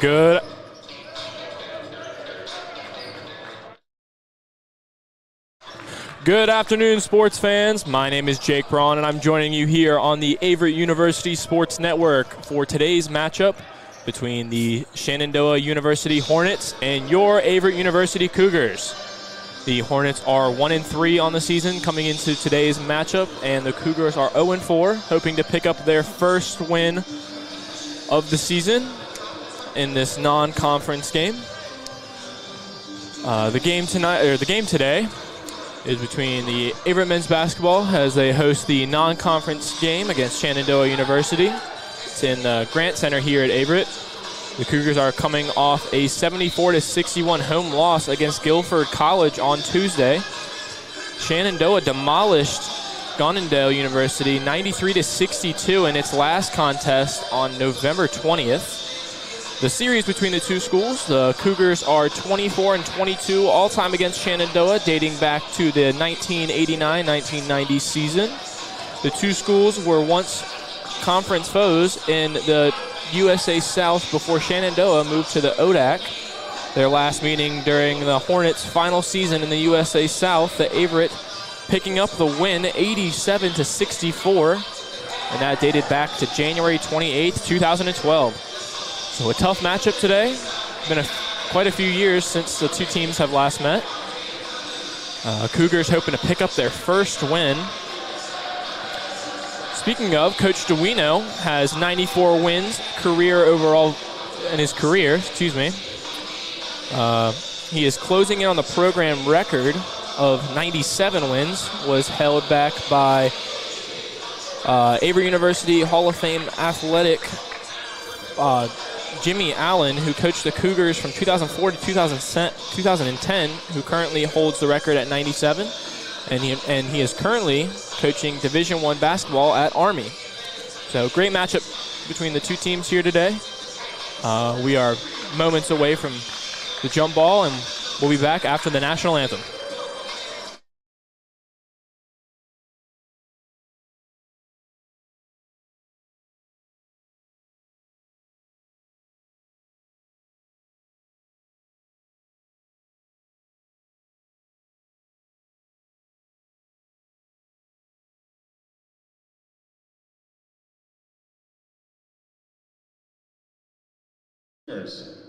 Good. Good afternoon, sports fans. My name is Jake Braun, and I'm joining you here on the Averett University Sports Network for today's matchup between the Shenandoah University Hornets and your Averett University Cougars. The Hornets are 1-3 on the season coming into today's matchup, and the Cougars are 0-4, hoping to pick up their first win of the season in this non-conference game. The game today is between the Averett men's basketball as they host the non-conference game against Shenandoah University. It's in the Grant Center here at Averett. The Cougars are coming off a 74-61 home loss against Guilford College on Tuesday. Shenandoah demolished Gonnendale University 93-62 in its last contest on November 20th. The series between the two schools, the Cougars are 24-22 all-time against Shenandoah, dating back to the 1989-1990 season. The two schools were once conference foes in the USA South before Shenandoah moved to the ODAC. Their last meeting during the Hornets' final season in the USA South, the Averett picking up the win 87-64, and that dated back to January 28th, 2012. So a tough matchup today. It's been quite a few years since the two teams have last met. Cougars hoping to pick up their first win. Speaking of, Coach DeWino has 94 wins in his career. He is closing in on the program record of 97 wins, was held back by Averett University Hall of Fame athletic Jimmy Allen, who coached the Cougars from 2004 to 2010, who currently holds the record at 97, and he is currently coaching Division I basketball at Army. So great matchup between the two teams here today. We are moments away from the jump ball, and we'll be back after the national anthem. Cheers.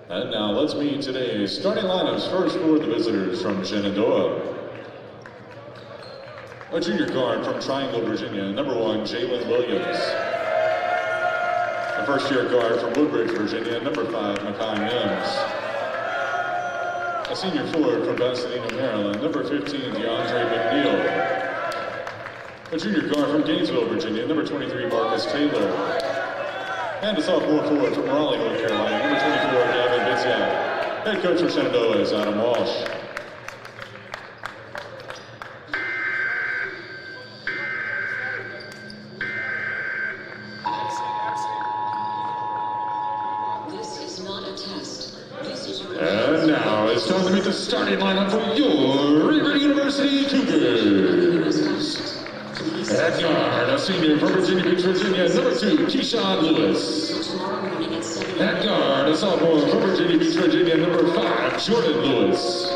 And now let's meet today's starting lineups first for the visitors from Shenandoah. A junior guard from Triangle, Virginia, number 1, Jalen Williams. A first-year guard from Woodbridge, Virginia, number 5, Makai Mims. A senior forward from Pasadena, Maryland, number 15, DeAndre McNeil. A junior guard from Gainesville, Virginia, number 23, Marcus Taylor. And a sophomore forward from Raleigh, North Carolina, number 24, Gavin Bitziak. Head coach for Shenandoah is Adam Walsh. starting lineup for your Averett University Cougars. At guard, a senior from Virginia Beach, Virginia, number 2, Keyshawn Lewis. At guard, a sophomore from Virginia Beach, Virginia, number 5, Jordan Lewis.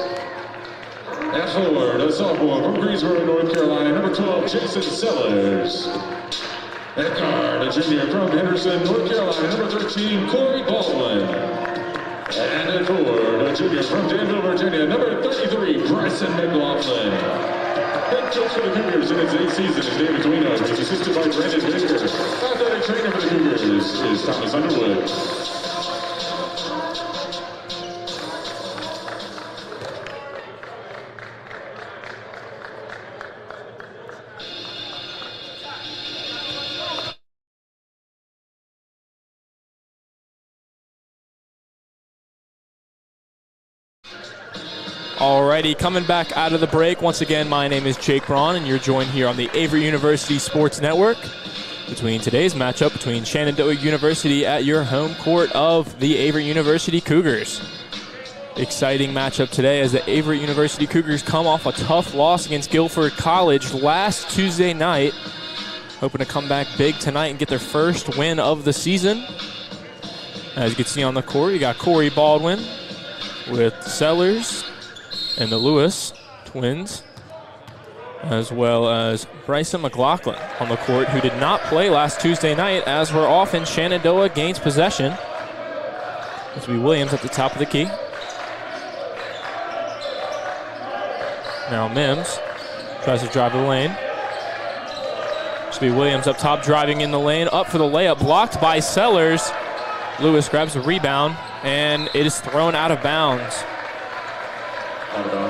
At forward, a sophomore from Greensboro, North Carolina, number 12, Jason Sellers. At guard, a junior from Henderson, North Carolina, number 13, Corey Baldwin. And at forward, a junior from Danville, Virginia, number 33, Bryson McLaughlin. Head coach for the Cougars in its 8th season is David Duino, who's assisted by Brandon Baker. Athletic trainer for the Cougars is Thomas Underwood. Alrighty, coming back out of the break. Once again, my name is Jake Braun, and you're joined here on the Averett University Sports Network between today's matchup between Shenandoah University at your home court of the Averett University Cougars. Exciting matchup today as the Averett University Cougars come off a tough loss against Guilford College last Tuesday night. Hoping to come back big tonight and get their first win of the season. As you can see on the court, you got Corey Baldwin with Sellers and the Lewis twins, as well as Bryson McLaughlin on the court, who did not play last Tuesday night as we're off in Shenandoah gains possession. This will be Williams at the top of the key. Now Mims tries to drive the lane. This will be Williams up top driving in the lane, up for the layup, blocked by Sellers. Lewis grabs the rebound, and it is thrown out of bounds.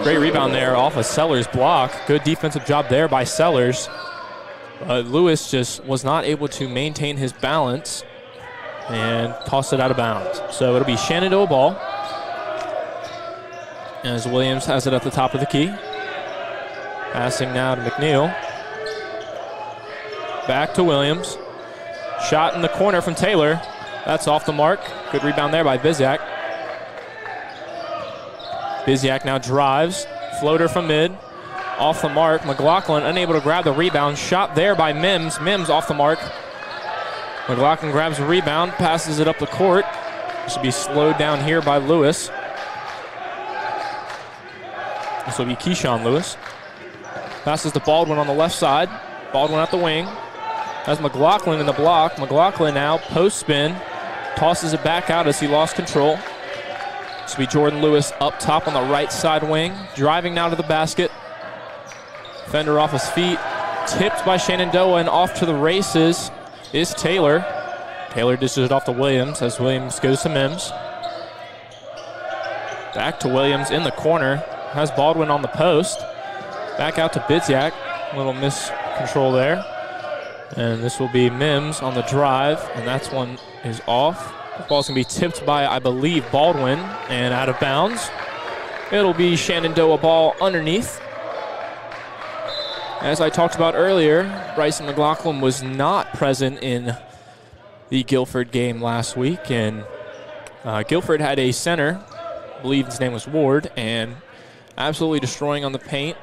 Great rebound there off of Sellers' block. Good defensive job there by Sellers. Lewis just was not able to maintain his balance and tossed it out of bounds. So it'll be Shenandoah ball as Williams has it at the top of the key. Passing now to McNeil. Back to Williams. Shot in the corner from Taylor. That's off the mark. Good rebound there by Biziak. Biziak now drives. Floater from mid. Off the mark. McLaughlin unable to grab the rebound. Shot there by Mims. Mims off the mark. McLaughlin grabs the rebound. Passes it up the court. Should be slowed down here by Lewis. This will be Keyshawn Lewis. Passes to Baldwin on the left side. Baldwin at the wing. Has McLaughlin in the block. McLaughlin now post spin. Tosses it back out as he lost control. This will be Jordan Lewis up top on the right side wing. Driving now to the basket. Defender off his feet. Tipped by Shenandoah and off to the races is Taylor. Taylor dishes it off to Williams as Williams goes to Mims. Back to Williams in the corner. Has Baldwin on the post. Back out to Biziak. A little miscontrol there. And this will be Mims on the drive, and that's one is off. The ball's going to be tipped by, I believe, Baldwin, and out of bounds. It'll be Shenandoah ball underneath. As I talked about earlier, Bryson McLaughlin was not present in the Guilford game last week, and Guilford had a center, I believe his name was Ward, and absolutely destroying on the paint.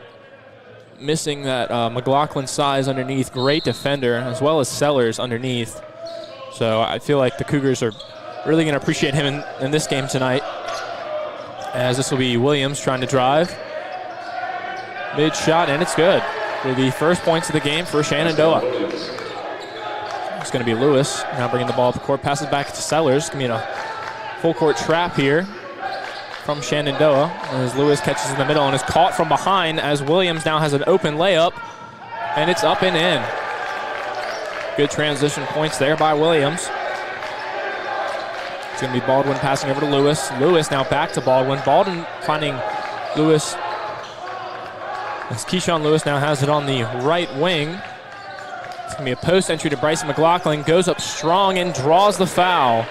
Missing that McLaughlin size underneath. Great defender, as well as Sellers underneath. So I feel like the Cougars are really going to appreciate him in this game tonight, as this will be Williams trying to drive. Mid shot, and it's good for the first points of the game for Shenandoah. It's going to be Lewis now bringing the ball up the court. Passes back to Sellers. Going to be in a full court trap here from Shenandoah, as Lewis catches in the middle and is caught from behind as Williams now has an open layup, and it's up and in. Good transition points there by Williams. It's going to be Baldwin passing over to Lewis. Lewis now back to Baldwin. Baldwin finding Lewis, as Keyshawn Lewis now has it on the right wing. It's going to be a post entry to Bryson McLaughlin. Goes up strong and draws the foul.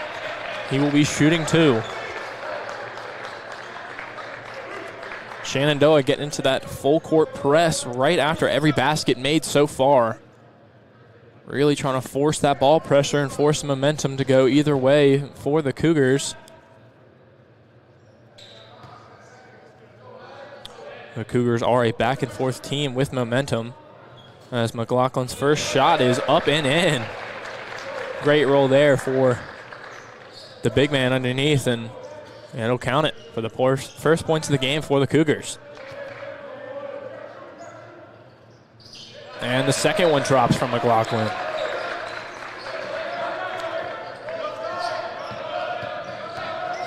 He will be shooting two. Shenandoah getting into that full court press right after every basket made so far. Really trying to force that ball pressure and force the momentum to go either way for the Cougars. The Cougars are a back-and-forth team with momentum, as McLaughlin's first shot is up and in. Great roll there for the big man underneath, and it'll count it for the first points of the game for the Cougars. And the second one drops from McLaughlin.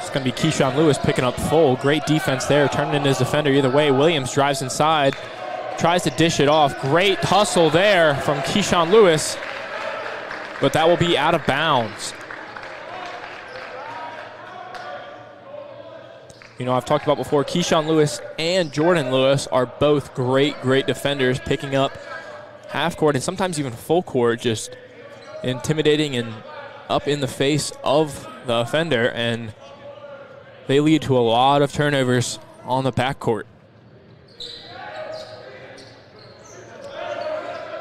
It's going to be Keyshawn Lewis picking up full. Great defense there, turning in his defender either way. Williams drives inside, tries to dish it off. Great hustle there from Keyshawn Lewis, but that will be out of bounds. You know, I've talked about before, Keyshawn Lewis and Jordan Lewis are both great defenders, picking up half court and sometimes even full court, just intimidating and up in the face of the offender, and they lead to a lot of turnovers on the backcourt.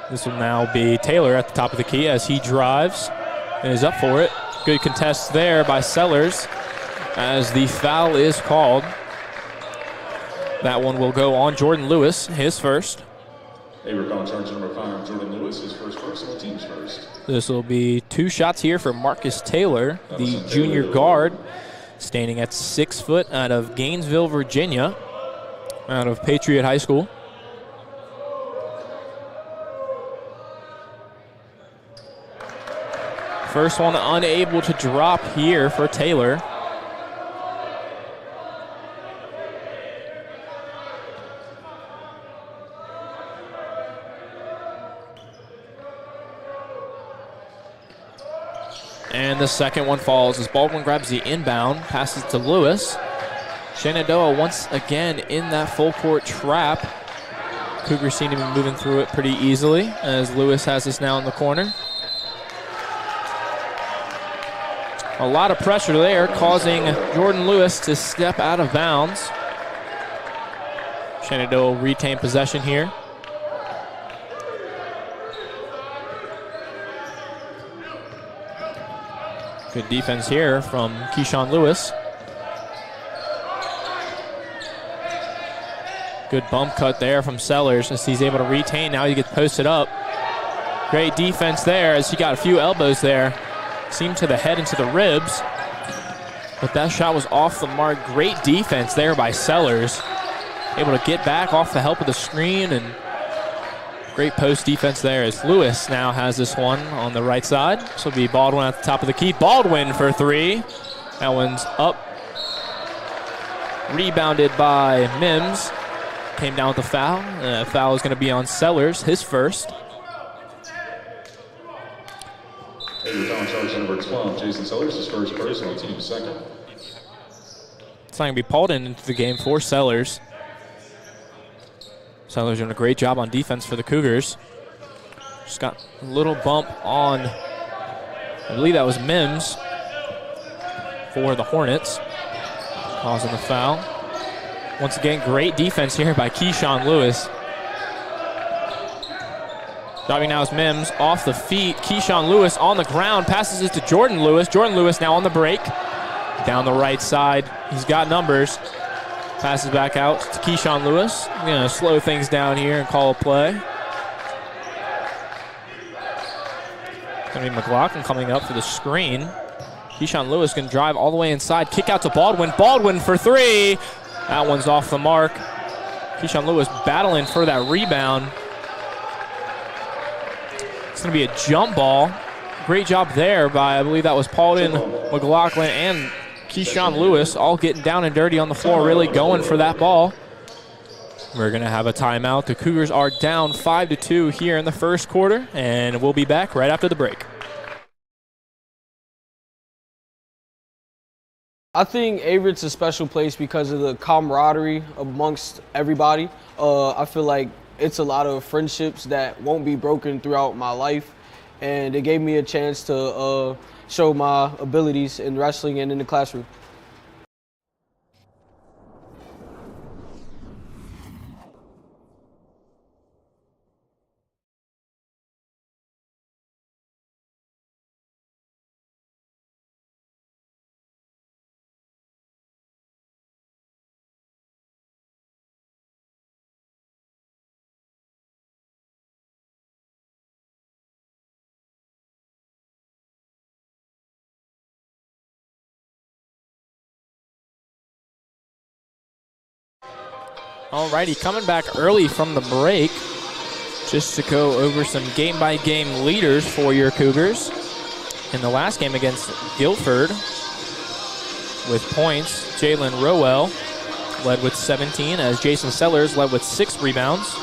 This will now be Taylor at the top of the key as he drives and is up for it. Good contest there by Sellers as the foul is called. That one will go on Jordan Lewis, his first. Averett on charge number 5, Jordan Lewis, his first personal, team's first. This will be 2 shots here for Marcus Taylor, the junior guard, standing at 6 foot out of Gainesville, Virginia, out of Patriot High School. First one unable to drop here for Taylor. And the second one falls as Baldwin grabs the inbound, passes to Lewis. Shenandoah once again in that full court trap. Cougars seem to be moving through it pretty easily as Lewis has this now in the corner. A lot of pressure there, causing Jordan Lewis to step out of bounds. Shenandoah will retain possession here. Good defense here from Keyshawn Lewis. Good bump cut there from Sellers as he's able to retain. Now he gets posted up. Great defense there as he got a few elbows there. Seemed to the head and to the ribs. But that shot was off the mark. Great defense there by Sellers. Able to get back off the help of the screen, and great post defense there as Lewis now has this one on the right side. This will be Baldwin at the top of the key. Baldwin for 3. That one's up. Rebounded by Mims. Came down with the foul. Foul is going to be on Sellers, his first. Averett on charge number 12, Jason Sellers, his first personal, team second. It's not going to be pulled into the game for Sellers. Sellers doing a great job on defense for the Cougars. Just got a little bump on, I believe that was Mims for the Hornets, causing the foul. Once again, great defense here by Keyshawn Lewis. Driving now is Mims off the feet. Keyshawn Lewis on the ground, passes it to Jordan Lewis. Jordan Lewis now on the break. Down the right side, he's got numbers. Passes back out to Keyshawn Lewis. Going to slow things down here and call a play. Going to be McLaughlin coming up for the screen. Keyshawn Lewis going to drive all the way inside. Kick out to Baldwin. Baldwin for 3. That one's off the mark. Keyshawn Lewis battling for that rebound. It's going to be a jump ball. Great job there by, I believe that was Paulden, McLaughlin, and Keyshawn Lewis all getting down and dirty on the floor, really going for that ball. We're going to have a timeout. The Cougars are down 5-2 here in the first quarter, and we'll be back right after the break. I think Averett's a special place because of the camaraderie amongst everybody. I feel like it's a lot of friendships that won't be broken throughout my life, and it gave me a chance to show my abilities in wrestling and in the classroom. Alrighty, coming back early from the break just to go over some game-by-game leaders for your Cougars. In the last game against Guilford, with points, Jalen Rowell led with 17 as Jason Sellers led with 6 rebounds.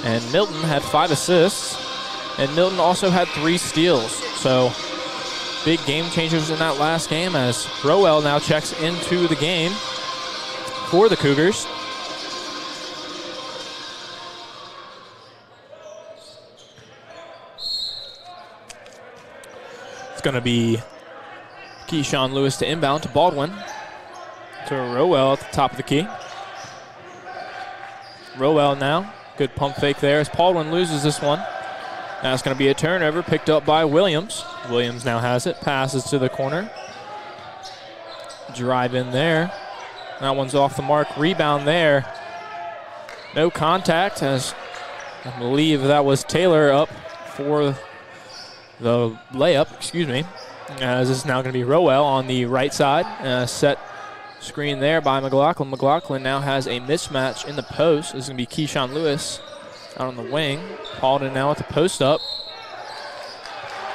And Milton had 5 assists. And Milton also had 3 steals. So big game changers in that last game as Rowell now checks into the game for the Cougars. It's going to be Keyshawn Lewis to inbound to Baldwin. To Rowell at the top of the key. Rowell now. Good pump fake there as Baldwin loses this one. That's going to be a turnover picked up by Williams. Williams now has it. Passes to the corner. Drive in there. That one's off the mark. Rebound there. No contact as I believe that was Taylor up for the layup. Excuse me. As this is now going to be Rowell on the right side. Set screen there by McLaughlin. McLaughlin now has a mismatch in the post. This is going to be Keyshawn Lewis out on the wing. Paulden now at the post up.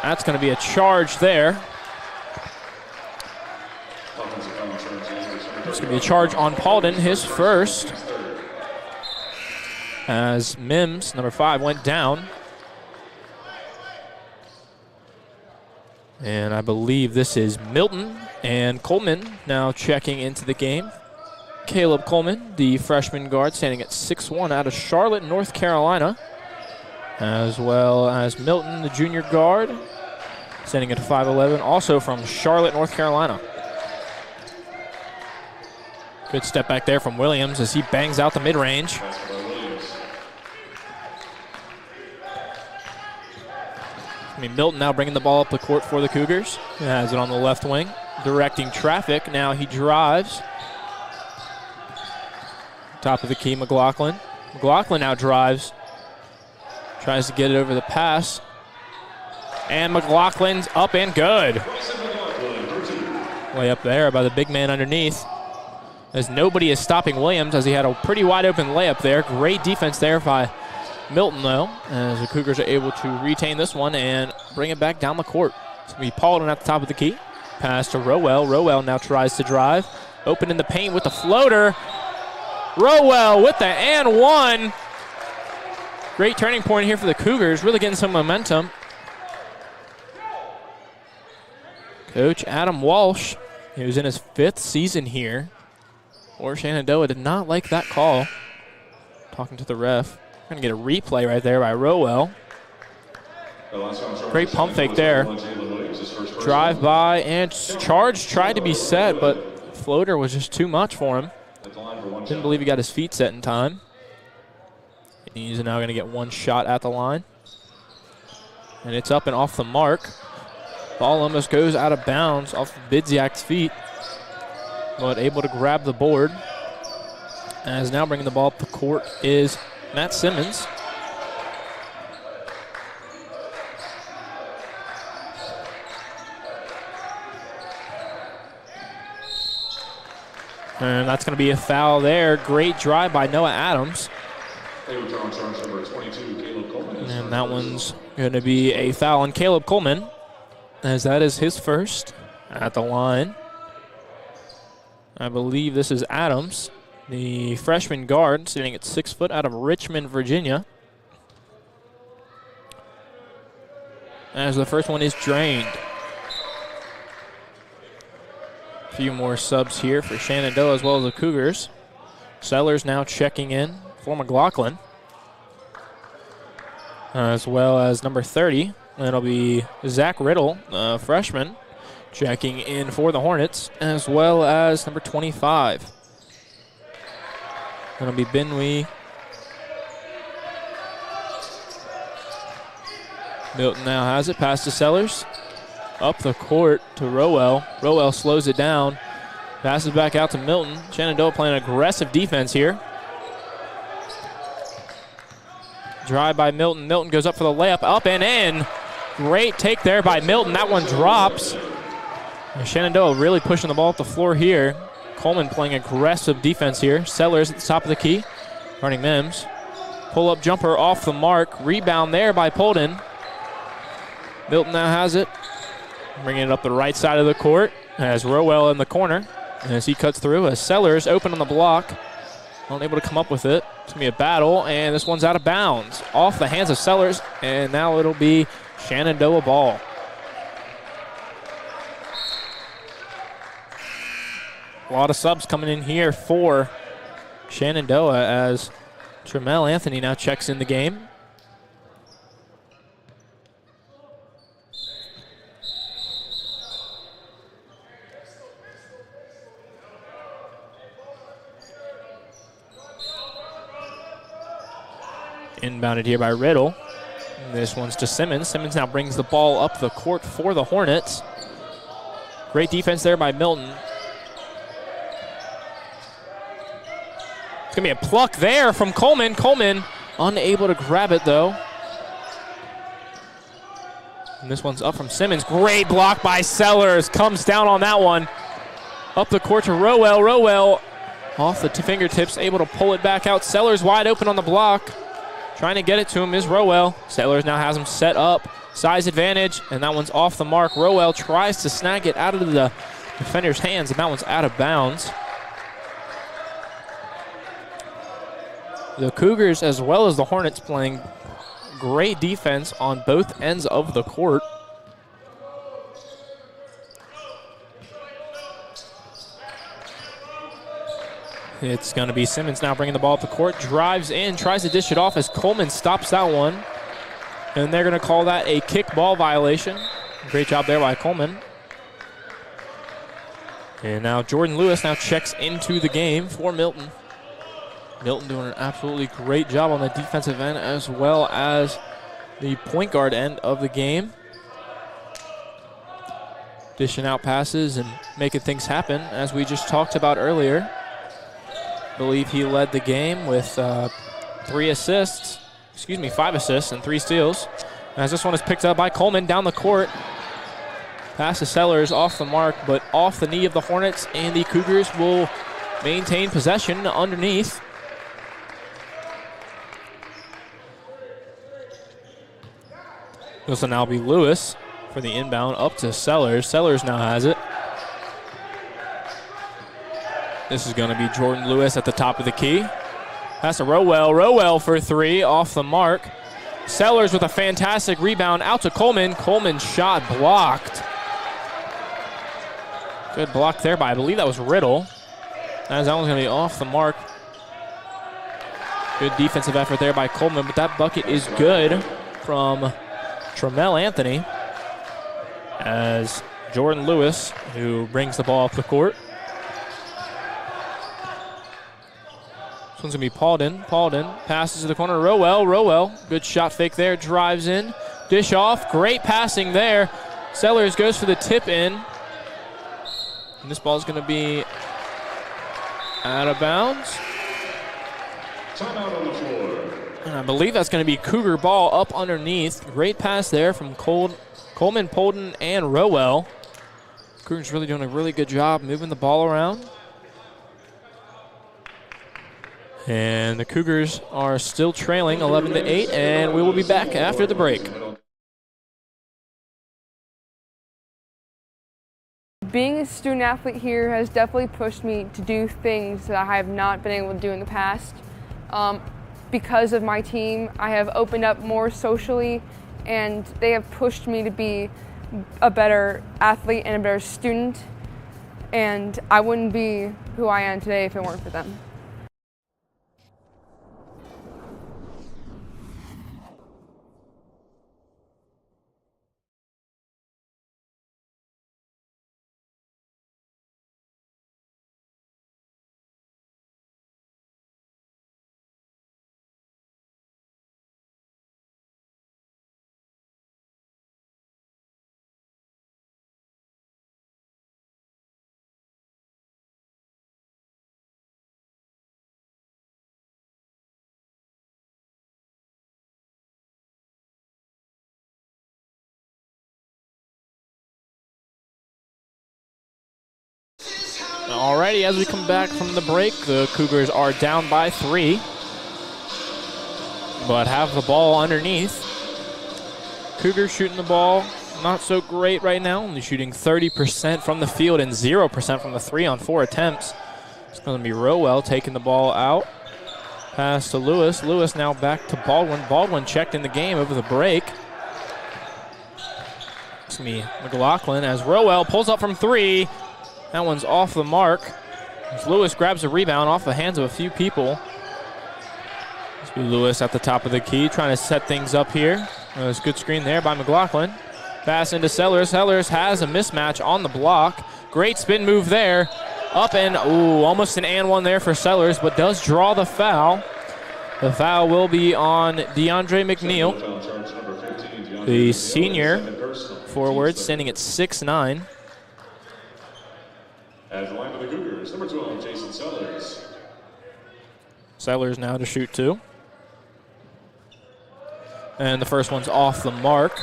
That's going to be a charge there. It's going to be a charge on Paulden, his first. As Mims, number 5, went down. And I believe this is Milton and Coleman now checking into the game. Caleb Coleman, the freshman guard, standing at 6'1" out of Charlotte, North Carolina. As well as Milton, the junior guard, standing at 5'11", also from Charlotte, North Carolina. Good step back there from Williams as he bangs out the mid-range. Milton now bringing the ball up the court for the Cougars. He has it on the left wing, directing traffic. Now he drives. Top of the key, McLaughlin. McLaughlin now drives. Tries to get it over the pass. And McLaughlin's up and good. Way up there by the big man underneath. As nobody is stopping Williams as he had a pretty wide open layup there. Great defense there by Milton, though, as the Cougars are able to retain this one and bring it back down the court. It's going to be Paulden at the top of the key. Pass to Rowell. Rowell now tries to drive. Open in the paint with the floater. Rowell with the and one. Great turning point here for the Cougars. Really getting some momentum. Coach Adam Walsh, he was in his 5th season here. Or Shenandoah did not like that call. Talking to the ref. Going to get a replay right there by Rowell. Great pump fake there. Drive by and charge tried to be set, but floater was just too much for him. Didn't believe he got his feet set in time. He's now going to get one shot at the line. And it's up and off the mark. Ball almost goes out of bounds off Bidziak's feet, but able to grab the board. As now bringing the ball up the court is Matt Simmons. And that's going to be a foul there. Great drive by Noah Adams. And that one's going to be a foul on Caleb Coleman, as that is his first at the line. I believe this is Adams, the freshman guard, sitting at 6 foot out of Richmond, Virginia. As the first one is drained. A few more subs here for Shenandoah as well as the Cougars. Sellers now checking in for McLaughlin. As well as number 30. That'll be Zach Riddle, freshman, checking in for the Hornets, as well as number 25. That'll be Benwee. Milton now has it, pass to Sellers. Up the court to Rowell. Rowell slows it down. Passes back out to Milton. Shenandoah playing aggressive defense here. Drive by Milton. Milton goes up for the layup, up and in. Great take there by Milton. That one drops. And Shenandoah really pushing the ball up the floor here. Coleman playing aggressive defense here. Sellers at the top of the key. Running Mims. Pull-up jumper off the mark. Rebound there by Polden. Milton now has it. Bringing it up the right side of the court. Has Rowell in the corner. As he cuts through, as Sellers open on the block. Unable to come up with it. It's going to be a battle, and this one's out of bounds. Off the hands of Sellers, and now it'll be Shenandoah ball. A lot of subs coming in here for Shenandoah as Tremel Anthony now checks in the game. Inbounded here by Riddle. This one's to Simmons. Simmons now brings the ball up the court for the Hornets. Great defense there by Milton. It's going to be a pluck there from Coleman. Coleman unable to grab it, though. And this one's up from Simmons. Great block by Sellers. Comes down on that one. Up the court to Rowell. Rowell off the fingertips, able to pull it back out. Sellers wide open on the block. Trying to get it to him is Rowell. Sellers now has him set up. Size advantage, and that one's off the mark. Rowell tries to snag it out of the defender's hands, and that one's out of bounds. The Cougars, as well as the Hornets, playing great defense on both ends of the court. It's going to be Simmons now bringing the ball up the court. Drives in, tries to dish it off as Coleman stops that one. And they're going to call that a kick ball violation. Great job there by Coleman. And now Jordan Lewis now checks into the game for Milton. Milton doing an absolutely great job on the defensive end as well as the point guard end of the game. Dishing out passes and making things happen, as we just talked about earlier. I believe he led the game with 5 assists and 3 steals. As this one is picked up by Coleman down the court. Pass to Sellers off the mark, but off the knee of the Hornets, and the Cougars will maintain possession underneath. This will now be Lewis for the inbound up to Sellers. Sellers now has it. This is going to be Jordan Lewis at the top of the key. Pass to Rowell. Rowell for 3 off the mark. Sellers with a fantastic rebound out to Coleman. Coleman's shot blocked. Good block there by, I believe that was Riddle. As that one's going to be off the mark. Good defensive effort there by Coleman, but that bucket is good from Tremel Anthony. As Jordan Lewis, who brings the ball up the court. This one's going to be Paulden. Paulden passes to the corner. Rowell. Rowell, good shot fake there. Drives in. Dish off. Great passing there. Sellers goes for the tip in. And this ball is going to be out of bounds. Timeout on the floor. And I believe that's going to be Cougar ball up underneath. Great pass there from Coleman, Polden, and Rowell. Cougars really doing a really good job moving the ball around. And the Cougars are still trailing 11-8, and we will be back after the break. Being a student athlete here has definitely pushed me to do things that I have not been able to do in the past. Because of my team, I have opened up more socially, and they have pushed me to be a better athlete and a better student, and I wouldn't be who I am today if it weren't for them. Alrighty, as we come back from the break, the Cougars are down by 3. but have the ball underneath. Cougars shooting the ball not so great right now, only shooting 30% from the field and 0% from the 3 on 4 attempts. It's going to be Rowell taking the ball out. Pass to Lewis. Lewis now back to Baldwin. Baldwin checked in the game over the break. It's going to be McLaughlin as Rowell pulls up from 3. That one's off the mark. As Lewis grabs a rebound off the hands of a few people. It's going to be Lewis at the top of the key trying to set things up here. There's a good screen there by McLaughlin. Pass into Sellers. Sellers has a mismatch on the block. Great spin move there. Up and, almost an and one there for Sellers, but does draw the foul. The foul will be on DeAndre McNeil, the senior forward, standing at 6'9". At the line of the Cougars, number 12, Jason Sellers. Sellers now to shoot 2. And the first one's off the mark.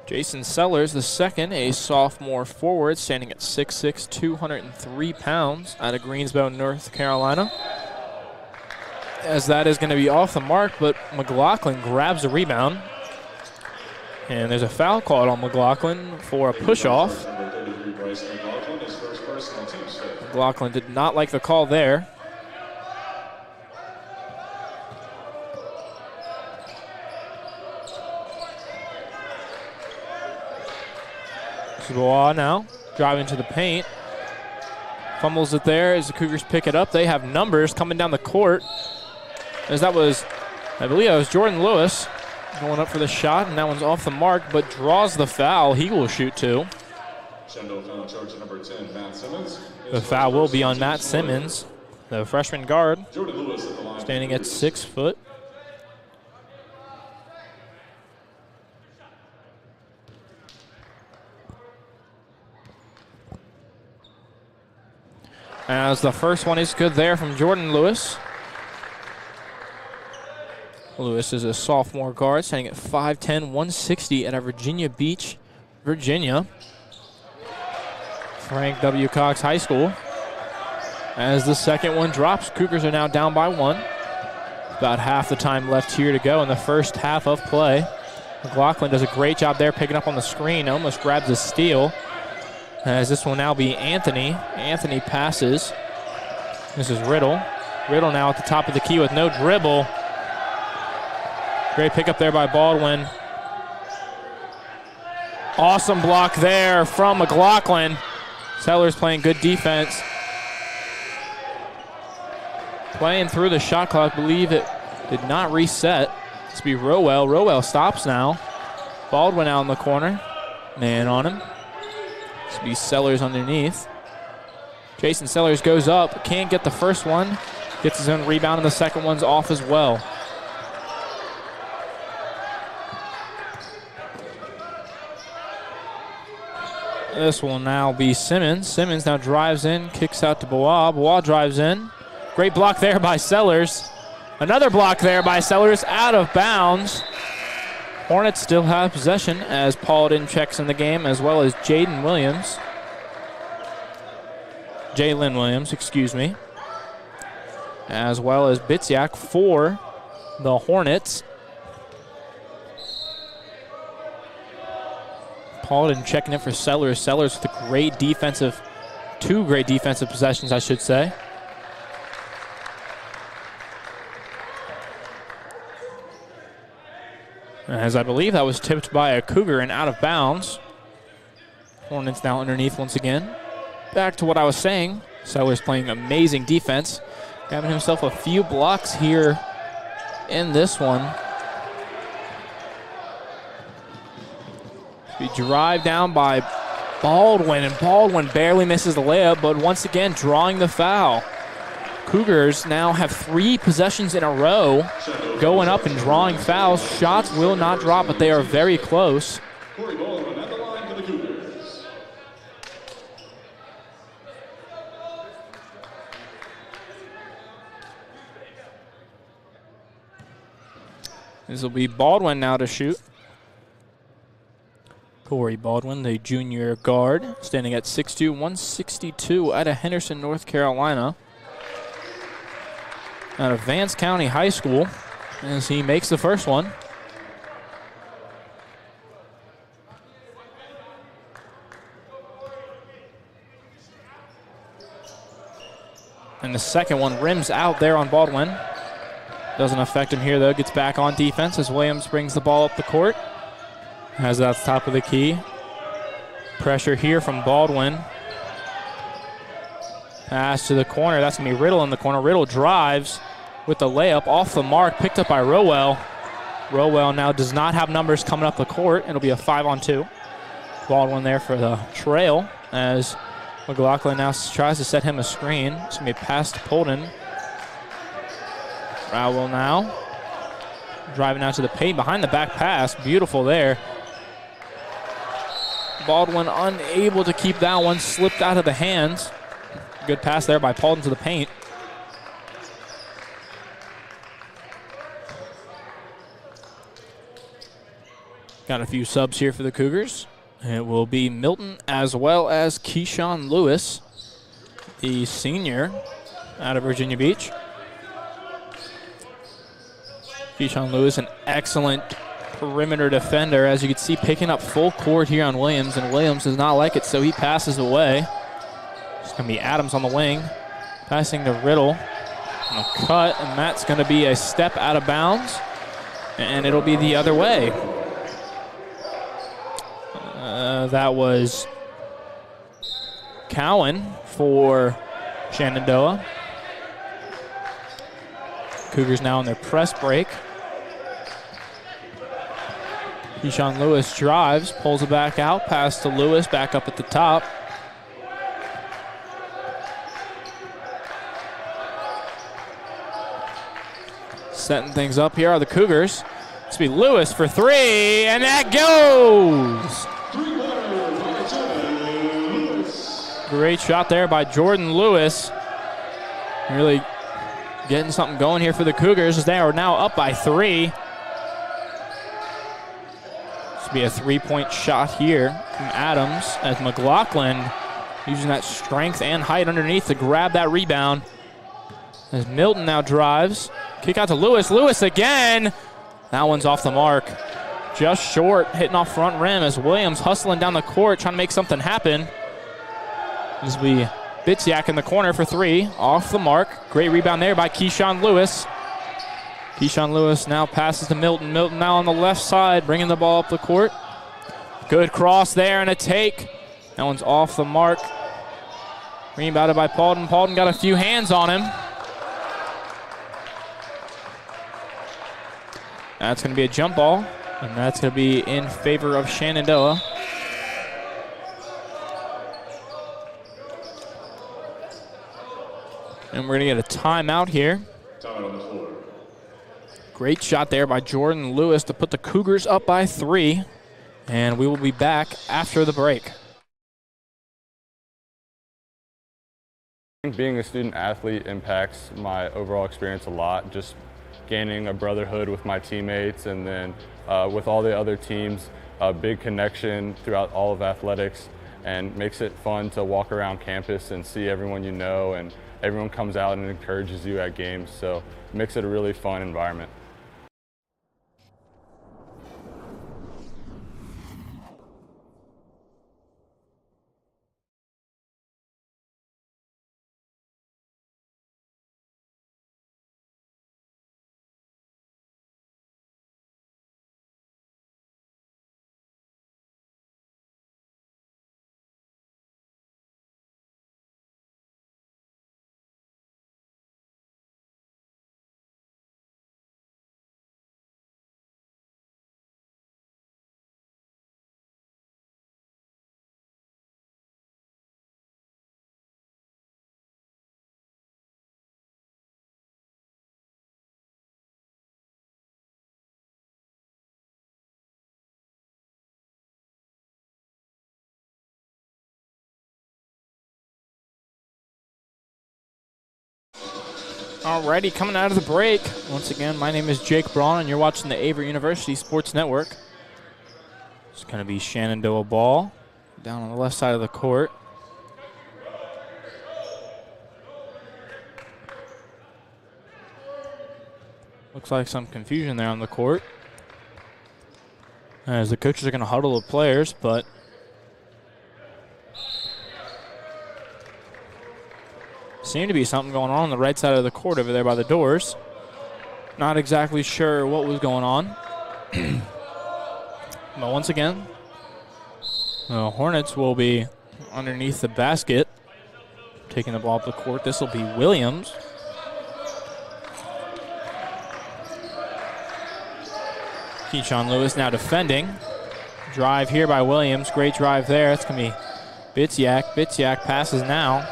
Jason Sellers, the second, a sophomore forward, standing at 6'6", 203 pounds, out of Greensboro, North Carolina. As that is going to be off the mark, but McLaughlin grabs a rebound. And there's a foul called on McLaughlin for a push-off. McLaughlin did not like the call there. Dubois now driving to the paint. Fumbles it there as the Cougars pick it up. They have numbers coming down the court. As that was, I believe that was Jordan Lewis going up for the shot, and that one's off the mark, but draws the foul. He will shoot 2. The foul will be on Matt Simmons, the freshman guard, standing at 6 foot. As the first one is good there from Jordan Lewis. Lewis is a sophomore guard, standing at 5'10", 160 out of Virginia Beach, Virginia. Frank W. Cox High School. As the second one drops, Cougars are now down by 1. About half the time left here to go in the first half of play. McLaughlin does a great job there picking up on the screen, almost grabs a steal. As this will now be Anthony. Anthony passes. This is Riddle. Riddle now at the top of the key with no dribble. Great pickup there by Baldwin. Awesome block there from McLaughlin. Sellers playing good defense. Playing through the shot clock. Believe it did not reset. It's be Rowell. Rowell stops now. Baldwin out in the corner. Man on him. It's be Sellers underneath. Jason Sellers goes up. Can't get the first one. Gets his own rebound, and the second one's off as well. This will now be Simmons. Simmons now drives in, kicks out to Bois. Bois drives in. Great block there by Sellers. Another block there by Sellers, out of bounds. Hornets still have possession as Paulden checks in the game, as well as Jalen Williams, excuse me. As well as Bitsiak for the Hornets. Paulden checking in for Sellers. Sellers with two great defensive possessions, I should say. As I believe that was tipped by a Cougar and out of bounds. Hornets now underneath once again. Back to what I was saying. Sellers playing amazing defense. Grabbing himself a few blocks here in this one. We drive down by Baldwin, and Baldwin barely misses the layup, but once again drawing the foul. Cougars now have 3 possessions in a row going up and drawing fouls. Shots will not drop, but they are very close. This will be Baldwin now to shoot. Corey Baldwin, the junior guard, standing at 6'2", 162 out of Henderson, North Carolina. Out of Vance County High School, as he makes the first one. And the second one rims out there on Baldwin. Doesn't affect him here, though. Gets back on defense as Williams brings the ball up the court. Has that top of the key. Pressure here from Baldwin. Pass to the corner. That's going to be Riddle in the corner. Riddle drives with the layup off the mark. Picked up by Rowell. Rowell now does not have numbers coming up the court. It'll be a 5-on-2. Baldwin there for the trail as McLaughlin now tries to set him a screen. It's going to be passed to Polden. Rowell now driving out to the paint behind the back pass. Beautiful there. Baldwin unable to keep that one. Slipped out of the hands. Good pass there by Polden to the paint. Got a few subs here for the Cougars. It will be Milton as well as Keyshawn Lewis, the senior out of Virginia Beach. Keyshawn Lewis, an excellent perimeter defender, as you can see, picking up full court here on Williams, and Williams does not like it, so he passes away. It's going to be Adams on the wing, passing to Riddle. On a cut, and that's going to be a step out of bounds, and it'll be the other way. That was Cowan for Shenandoah. Cougars now in their press break. Keyshawn Lewis drives, pulls it back out, pass to Lewis, back up at the top. Setting things up here are the Cougars. It's going to be Lewis for three, and that goes! Great shot there by Jordan Lewis. Really getting something going here for the Cougars as they are now up by three. This will be a three-point shot here from Adams as McLaughlin using that strength and height underneath to grab that rebound. As Milton now drives. Kick out to Lewis. Lewis again. That one's off the mark. Just short, hitting off front rim as Williams hustling down the court, trying to make something happen. As we Bitsiak in the corner for three, off the mark. Great rebound there by Keyshawn Lewis. Keyshawn Lewis now passes to Milton. Milton now on the left side, bringing the ball up the court. Good cross there and a take. That one's off the mark. Rebounded by Polden. Polden got a few hands on him. That's going to be a jump ball, and that's going to be in favor of Shenandoah. And we're going to get a timeout here. Timeout on the floor. Great shot there by Jordan Lewis to put the Cougars up by three. And we will be back after the break. Being a student athlete impacts my overall experience a lot. Just gaining a brotherhood with my teammates, and then with all the other teams, a big connection throughout all of athletics, and makes it fun to walk around campus and see everyone you know, and everyone comes out and encourages you at games, so it makes it a really fun environment. Alrighty, coming out of the break. Once again, my name is Jake Braun, and you're watching the Averett University Sports Network. It's going to be Shenandoah ball down on the left side of the court. Looks like some confusion there on the court, as the coaches are going to huddle the players, but seemed to be something going on the right side of the court over there by the doors. Not exactly sure what was going on. But once again, the Hornets will be underneath the basket, taking the ball up the court. This will be Williams. Keyshawn Lewis now defending. Drive here by Williams. Great drive there. It's going to be Bitziak. Bitziak passes now.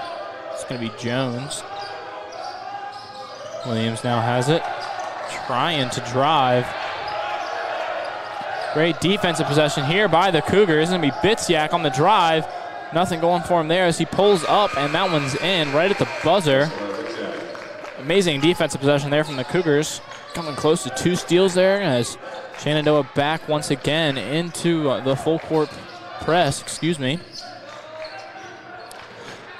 It's going to be Jones. Williams now has it. Trying to drive. Great defensive possession here by the Cougars. It's going to be Bitziak on the drive. Nothing going for him there as he pulls up, and that one's in right at the buzzer. Amazing defensive possession there from the Cougars. Coming close to 2 steals there as Shenandoah back once again into the full court press,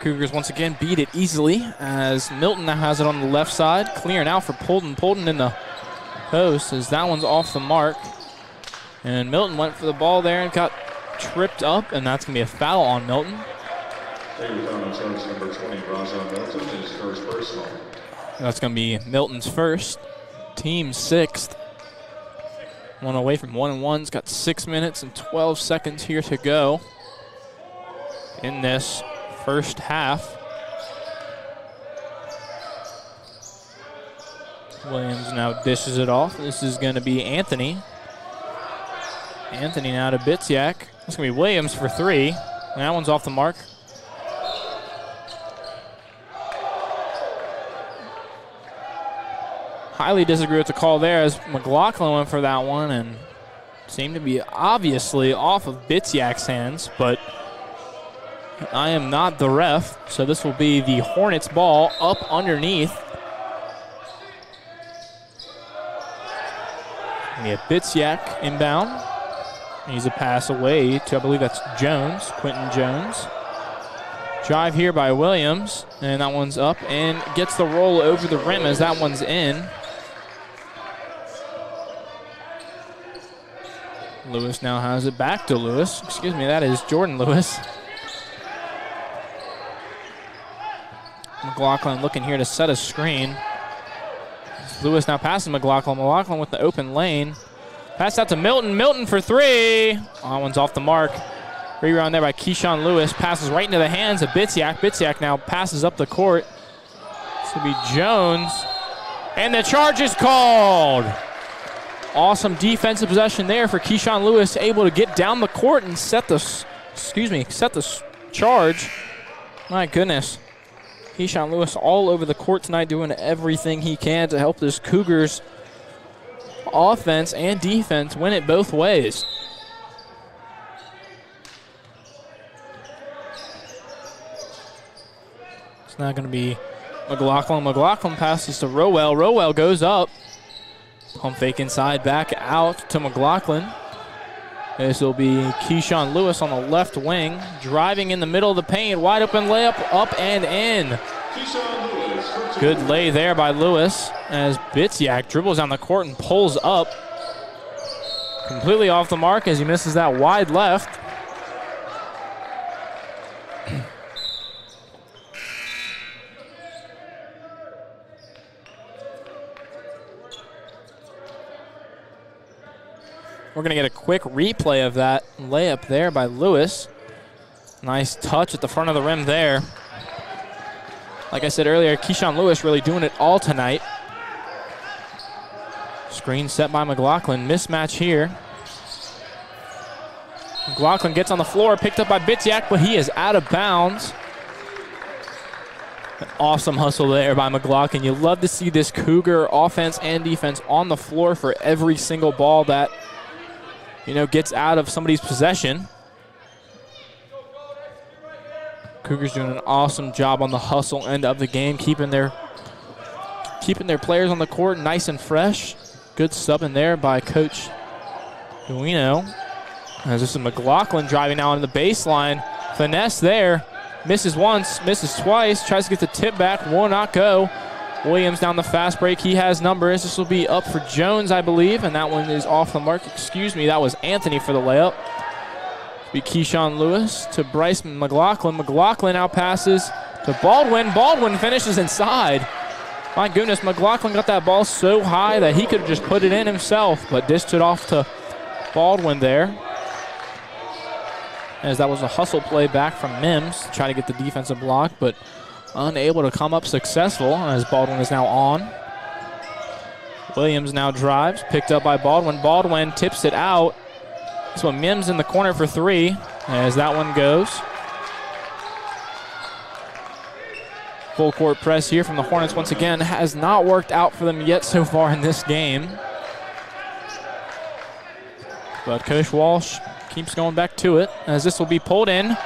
Cougars once again beat it easily as Milton now has it on the left side. Clearing out for Polden. Polden in the post as that one's off the mark. And Milton went for the ball there and got tripped up, and that's going to be a foul on Milton. Number 20, Raja Milton, his first personal. That's going to be Milton's first. Team 6th. One away from 1-1's got 6 minutes and 12 seconds here to go in this first half. Williams now dishes it off. This is going to be Anthony. Anthony now to Bitziak. It's going to be Williams for 3. And that one's off the mark. Highly disagree with the call there as McLaughlin went for that one and seemed to be obviously off of Bitziak's hands, but I am not the ref, so this will be the Hornets ball up underneath. We have Bitziak inbound. Needs a pass away to, I believe that's Jones, Quentin Jones. Drive here by Williams, and that one's up and gets the roll over the rim as that one's in. Lewis now has it back to Lewis. That is Jordan Lewis. McLaughlin looking here to set a screen. Lewis now passing McLaughlin. McLaughlin with the open lane. Pass out to Milton. Milton for 3. That one's off the mark. Rebound there by Keyshawn Lewis. Passes right into the hands of Bitziak. Bitziak now passes up the court. This will be Jones. And the charge is called. Awesome defensive possession there for Keyshawn Lewis, able to get down the court and set the charge. My goodness. Keyshawn Lewis all over the court tonight, doing everything he can to help this Cougars offense and defense win it both ways. It's not going to be McLaughlin. McLaughlin passes to Rowell. Rowell goes up. Pump fake inside, back out to McLaughlin. This will be Keyshawn Lewis on the left wing, driving in the middle of the paint. Wide open layup, up and in. Good lay there by Lewis as Bitziak dribbles down the court and pulls up. Completely off the mark as he misses that wide left. We're going to get a quick replay of that layup there by Lewis. Nice touch at the front of the rim there. Like I said earlier, Keyshawn Lewis really doing it all tonight. Screen set by McLaughlin. Mismatch here. McLaughlin gets on the floor, picked up by Bitziak, but he is out of bounds. An awesome hustle there by McLaughlin. You love to see this Cougar offense and defense on the floor for every single ball that gets out of somebody's possession. Cougars doing an awesome job on the hustle end of the game, keeping their players on the court nice and fresh. Good sub in there by Coach Duino. As this is McLaughlin driving now on the baseline. Finesse there. Misses once, misses twice. Tries to get the tip back. Will not go. Williams down the fast break. He has numbers. This will be up for Jones, I believe. And that one is off the mark. Excuse me, that was Anthony for the layup. Be Keyshawn Lewis to Bryce McLaughlin. McLaughlin now passes to Baldwin. Baldwin finishes inside. My goodness, McLaughlin got that ball so high that he could have just put it in himself, but dished it off to Baldwin there. As that was a hustle play back from Mims, trying to get the defensive block, but unable to come up successful as Baldwin is now on. Williams now drives, picked up by Baldwin. Baldwin tips it out. So Mims in the corner for three as that one goes. Full court press here from the Hornets once again has not worked out for them yet so far in this game. But Coach Walsh keeps going back to it as this will be pulled in.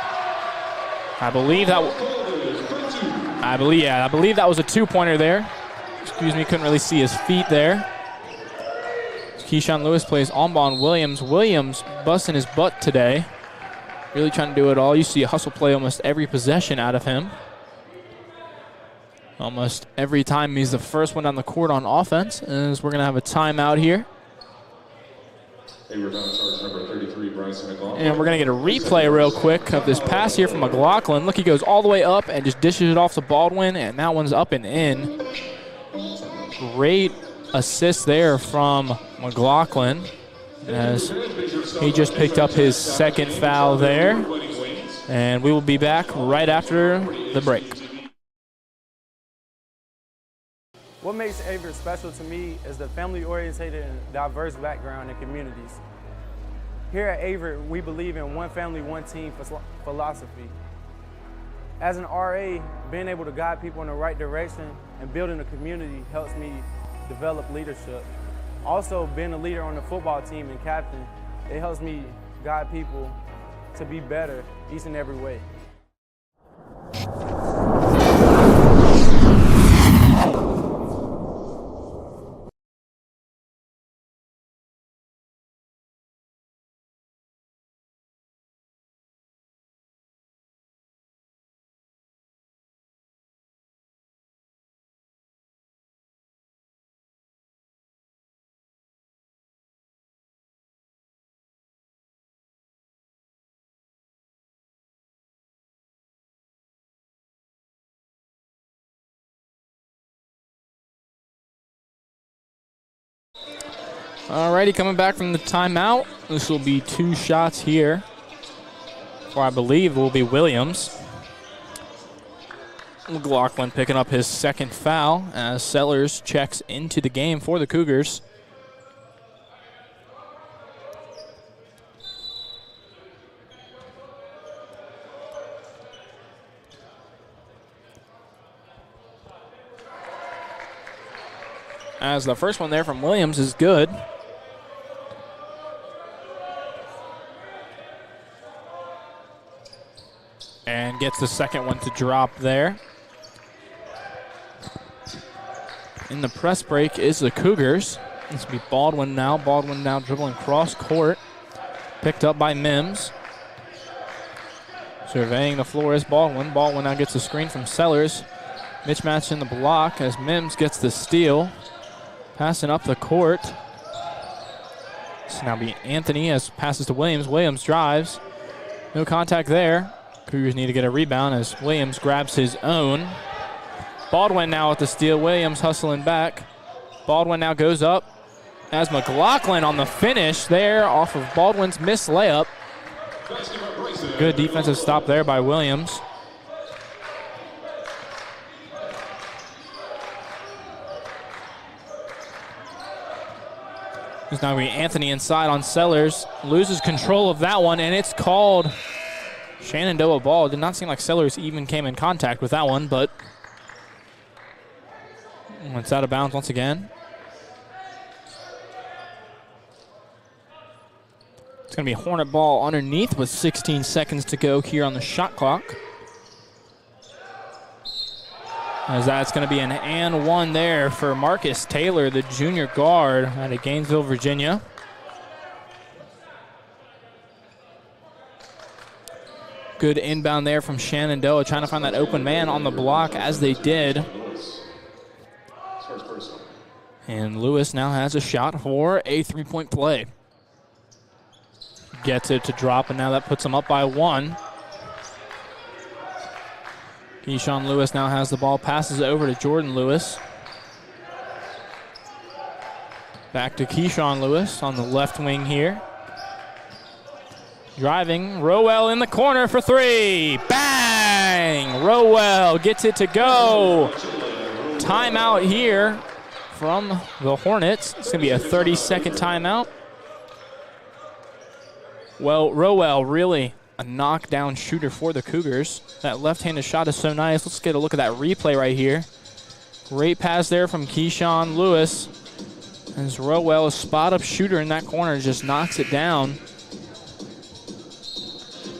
I believe that was a two-pointer there. Excuse me, couldn't really see his feet there. Keyshawn Lewis plays on ball on Williams. Williams busting his butt today. Really trying to do it all. You see a hustle play almost every possession out of him. Almost every time he's the first one on the court on offense, as we're going to have a timeout here. And we're going to get a replay real quick of this pass here from McLaughlin. Look, he goes all the way up and just dishes it off to Baldwin, and that one's up and in. Great assist there from McLaughlin as he just picked up his second foul there. And we will be back right after the break. What makes Averett special to me is the family-oriented and diverse background and communities. Here at Averett, we believe in one family, one team philosophy. As an RA, being able to guide people in the right direction and building a community helps me develop leadership. Also, being a leader on the football team and captain, it helps me guide people to be better each and every way. Alrighty, coming back from the timeout. This will be two shots here for, I believe, will be Williams. McLaughlin picking up his second foul as Sellers checks into the game for the Cougars. As the first one there from Williams is good. And gets the second one to drop there. In the press break is the Cougars. This will be Baldwin now. Baldwin now dribbling cross court. Picked up by Mims. Surveying the floor is Baldwin. Baldwin now gets the screen from Sellers. Mismatch in the block as Mims gets the steal. Passing up the court. This will now be Anthony as passes to Williams. Williams drives. No contact there. Cougars need to get a rebound as Williams grabs his own. Baldwin now with the steal. Williams hustling back. Baldwin now goes up as McLaughlin on the finish there off of Baldwin's missed layup. Good defensive stop there by Williams. There's now going to be Anthony inside on Sellers. Loses control of that one, and it's called Shenandoah ball. It did not seem like Sellers even came in contact with that one, but it's out of bounds once again. It's going to be a Hornet ball underneath with 16 seconds to go here on the shot clock. As that's going to be an and one there for Marcus Taylor, the junior guard out of Gainesville, Virginia. Good inbound there from Shenandoah, trying to find that open man on the block as they did. And Lewis now has a shot for a three-point play. Gets it to drop, and now that puts him up by 1. Keyshawn Lewis now has the ball, passes it over to Jordan Lewis. Back to Keyshawn Lewis on the left wing here. Driving, Rowell in the corner for 3. Bang! Rowell gets it to go. Timeout here from the Hornets. It's going to be a 30-second timeout. Well, Rowell really a knockdown shooter for the Cougars. That left-handed shot is so nice. Let's get a look at that replay right here. Great pass there from Keyshawn Lewis. As Rowell, a spot-up shooter in that corner, just knocks it down.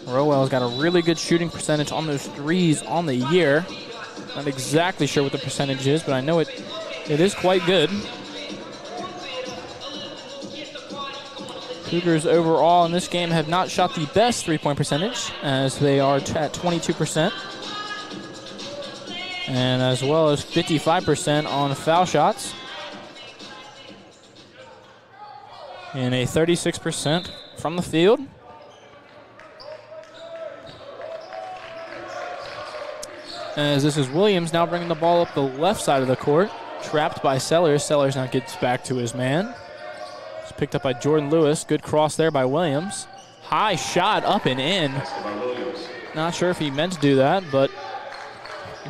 Rowell's got a really good shooting percentage on those threes on the year. Not exactly sure what the percentage is, but I know it is quite good. Cougars overall in this game have not shot the best three-point percentage, as they are at 22%. And as well as 55% on foul shots. And a 36% from the field. As this is Williams now bringing the ball up the left side of the court. Trapped by Sellers. Sellers now gets back to his man. It's picked up by Jordan Lewis. Good cross there by Williams. High shot up and in. Not sure if he meant to do that, but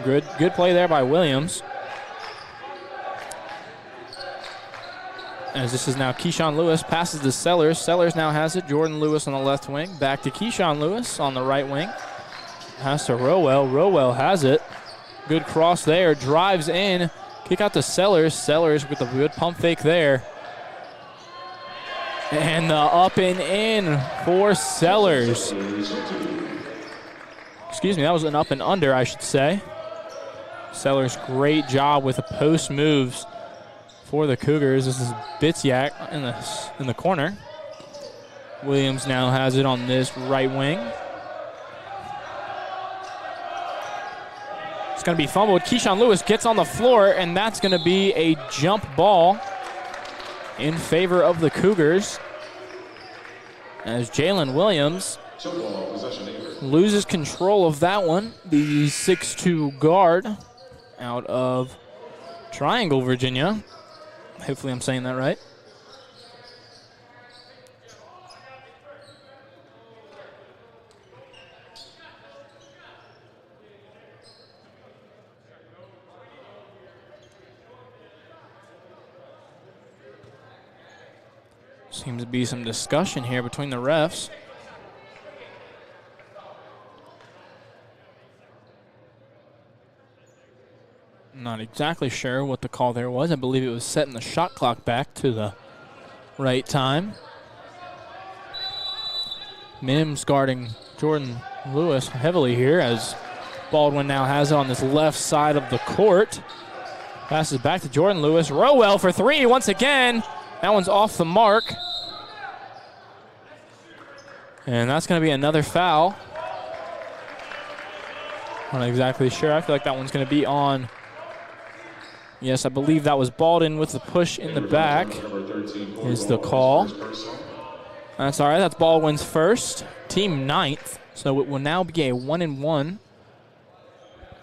good play there by Williams. As this is now Keyshawn Lewis, passes to Sellers. Sellers now has it. Jordan Lewis on the left wing. Back to Keyshawn Lewis on the right wing. Has to Rowell. Rowell has it. Good cross there. Drives in. Kick out to Sellers. Sellers with a good pump fake there. And the up and in for Sellers. Excuse me, that was an up and under, I should say. Sellers, great job with the post moves for the Cougars. This is Bitziak in the corner. Williams now has it on this right wing. It's going to be fumbled. Keyshawn Lewis gets on the floor, and that's going to be a jump ball in favor of the Cougars. As Jalen Williams loses control of that one. The 6'2" guard out of Triangle, Virginia. Hopefully I'm saying that right. Seems to be some discussion here between the refs. Not exactly sure what the call there was. I believe it was setting the shot clock back to the right time. Mims guarding Jordan Lewis heavily here as Baldwin now has it on this left side of the court. Passes back to Jordan Lewis. Rowell for 3 once again. That one's off the mark. And that's going to be another foul. Not exactly sure. I feel like that one's going to be on. Yes, I believe that was Baldwin with the push in the back is the call. That's all right. That's Baldwin's first, team 9th. So it will now be a 1-and-1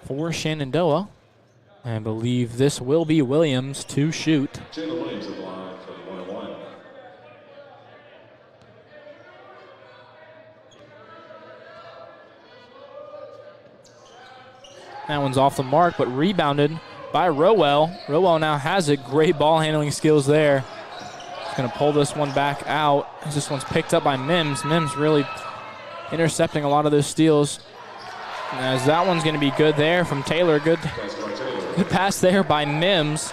for Shenandoah. I believe this will be Williams to shoot. Jalen Williams at the line for the 1-and-1. That one's off the mark, but rebounded by Rowell. Rowell now has it. Great ball handling skills there. He's going to pull this one back out as this one's picked up by Mims. Mims really intercepting a lot of those steals. And as that one's going to be good there from Taylor. Good pass there by Mims.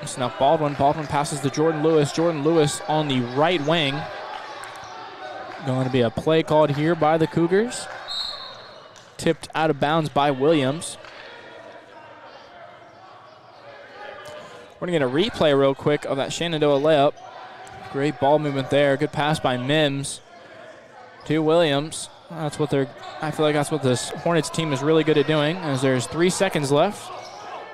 So now Baldwin passes to Jordan Lewis. Jordan Lewis on the right wing. Going to be a play called here by the Cougars. Tipped out of bounds by Williams. We're going to get a replay real quick of that Shenandoah layup. Great ball movement there. Good pass by Mims. to Williams. I feel like that's what this Hornets team is really good at doing, as there's 3 seconds left.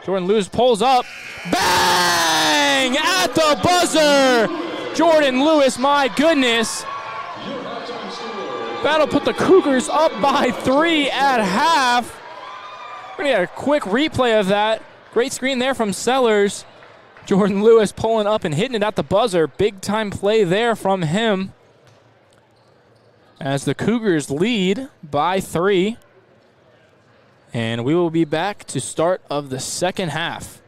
Jordan Lewis pulls up. Bang! At the buzzer! Jordan Lewis, my goodness. That'll put the Cougars up by 3 at half. We're going to get a quick replay of that. Great screen there from Sellers. Jordan Lewis pulling up and hitting it at the buzzer. Big time play there from him, as the Cougars lead by 3. And we will be back to start of the second half.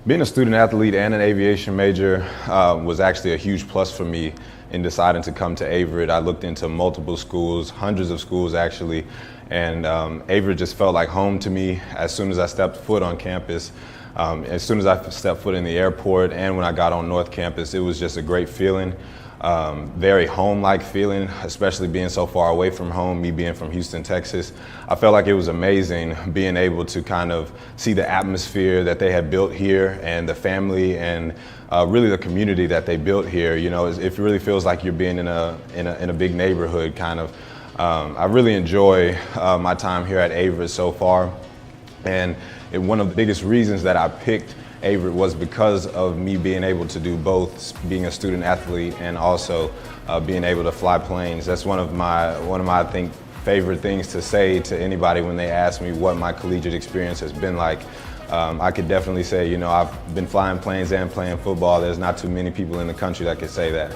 Being a student athlete and an aviation major was actually a huge plus for me in deciding to come to Averett. I looked into multiple schools, hundreds of schools actually, and Averett just felt like home to me as soon as I stepped foot on campus. As soon as I stepped foot in the airport and when I got on North Campus, it was just a great feeling. very home-like feeling, especially being so far away from home, me being from Houston, Texas. I felt like it was amazing being able to kind of see the atmosphere that they had built here and the family and really the community that they built here. You know, it really feels like you're being in a big neighborhood kind of. I really enjoy my time here at Averett so far, and one of the biggest reasons that I picked Averett was because of me being able to do both, being a student athlete and also being able to fly planes. That's one of my I think favorite things to say to anybody when they ask me what my collegiate experience has been like. I could definitely say, you know, I've been flying planes and playing football. There's not too many people in the country that could say that.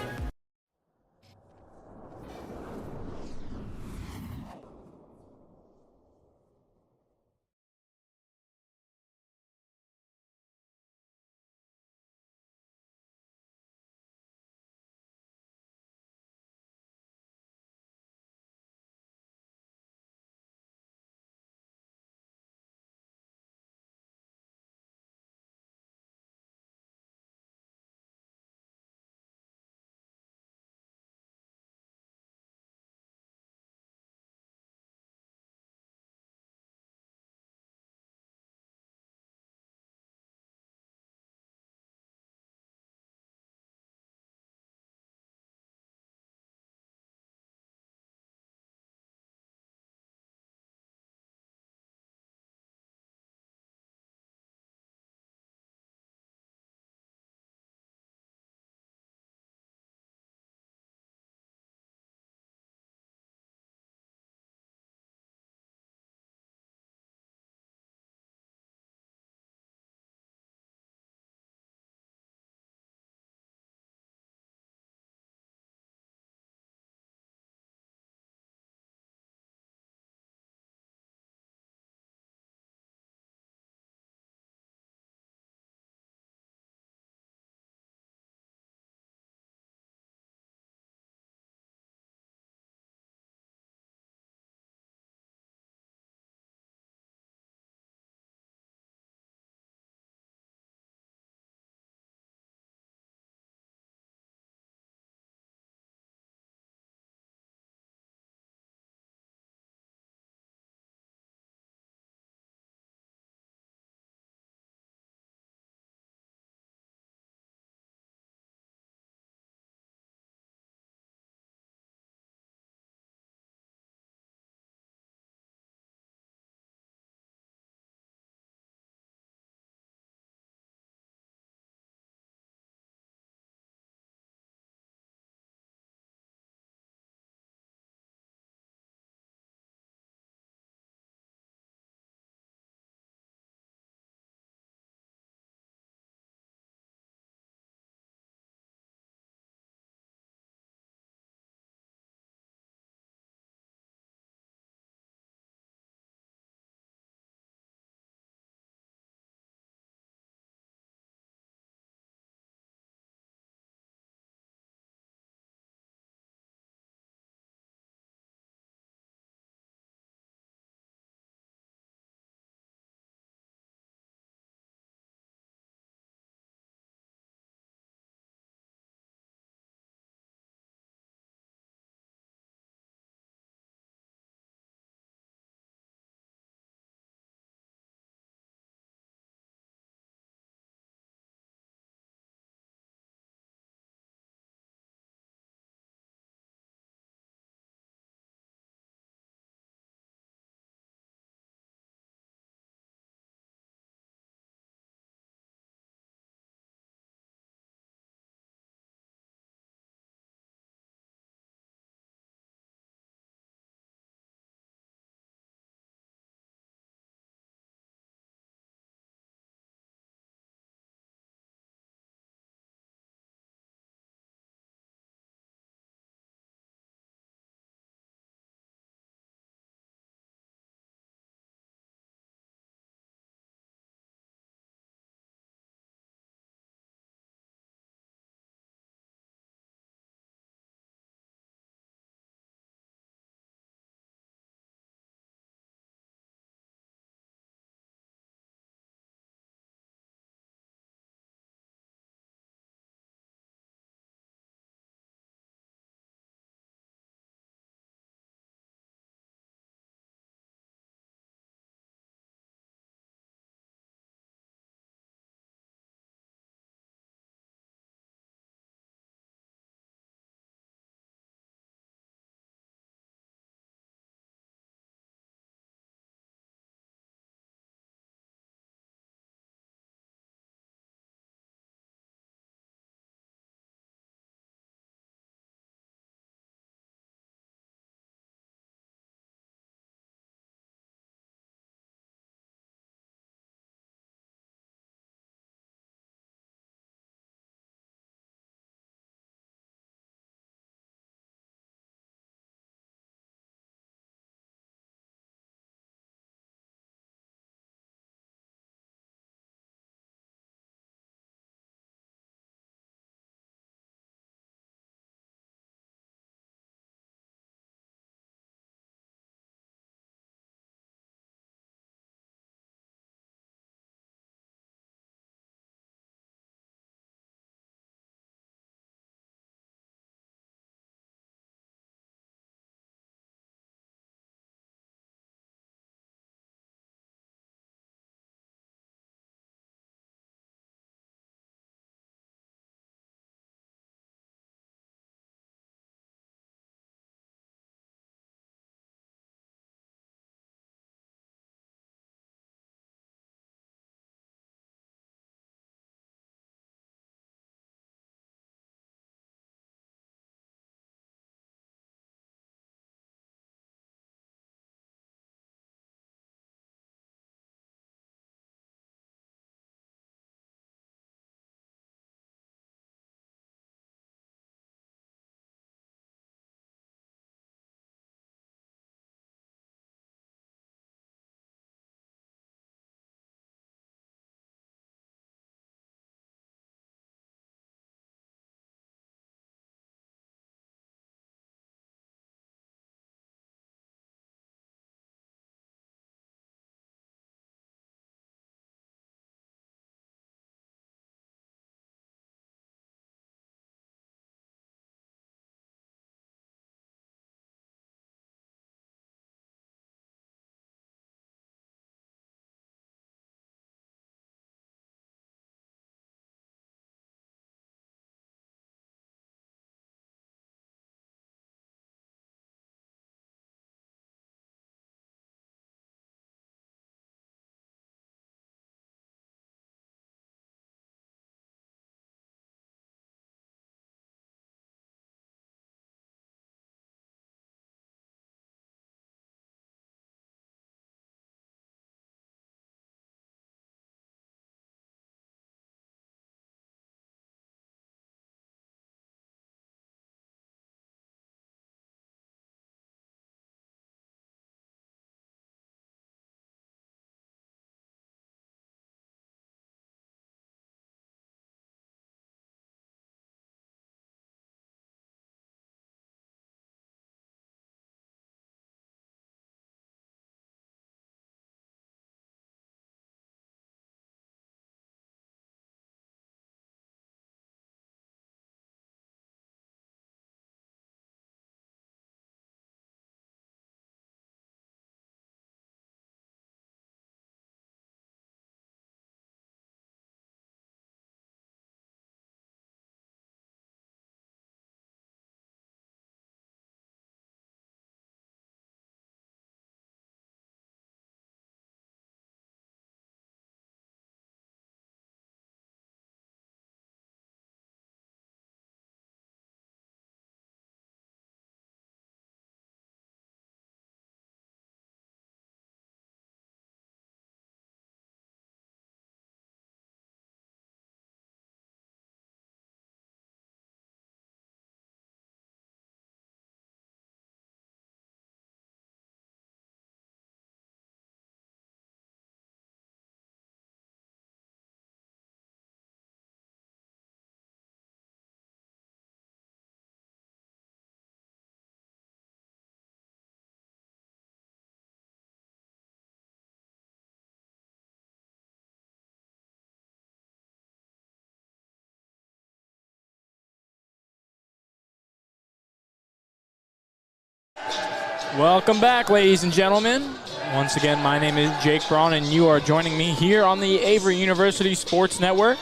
Welcome back, ladies and gentlemen. Once again, my name is Jake Braun, and you are joining me here on the Averett University Sports Network.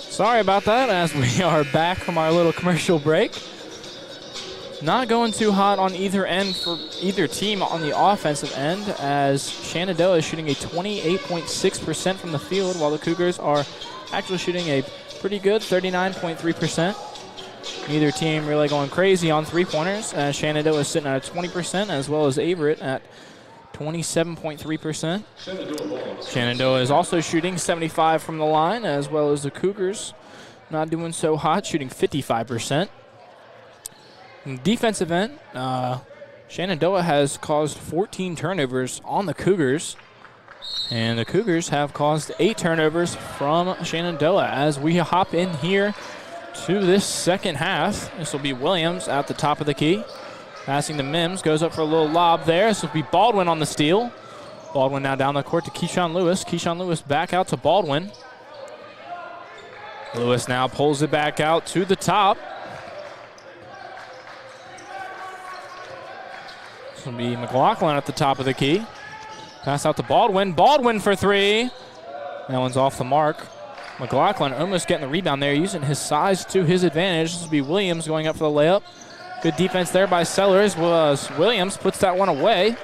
Sorry about that, as we are back from our little commercial break. Not going too hot on either end for either team on the offensive end, as Shenandoah is shooting a 28.6% from the field, while the Cougars are actually shooting a pretty good 39.3%. Neither team really going crazy on three-pointers, as Shenandoah is sitting at 20%, as well as Averett at 27.3%. Shenandoah is also shooting 75 from the line, as well as the Cougars not doing so hot, shooting 55%. In the defensive end, Shenandoah has caused 14 turnovers on the Cougars, and the Cougars have caused 8 turnovers from Shenandoah. As we hop in here to this second half, this will be Williams at the top of the key. Passing to Mims, goes up for a little lob there. This will be Baldwin on the steal. Baldwin now down the court to Keyshawn Lewis. Keyshawn Lewis back out to Baldwin. Lewis now pulls it back out to the top. This will be McLaughlin at the top of the key. Pass out to Baldwin. Baldwin for three. That one's off the mark. McLaughlin almost getting the rebound there, using his size to his advantage. This will be Williams going up for the layup. Good defense there by Sellers. Williams puts that one away.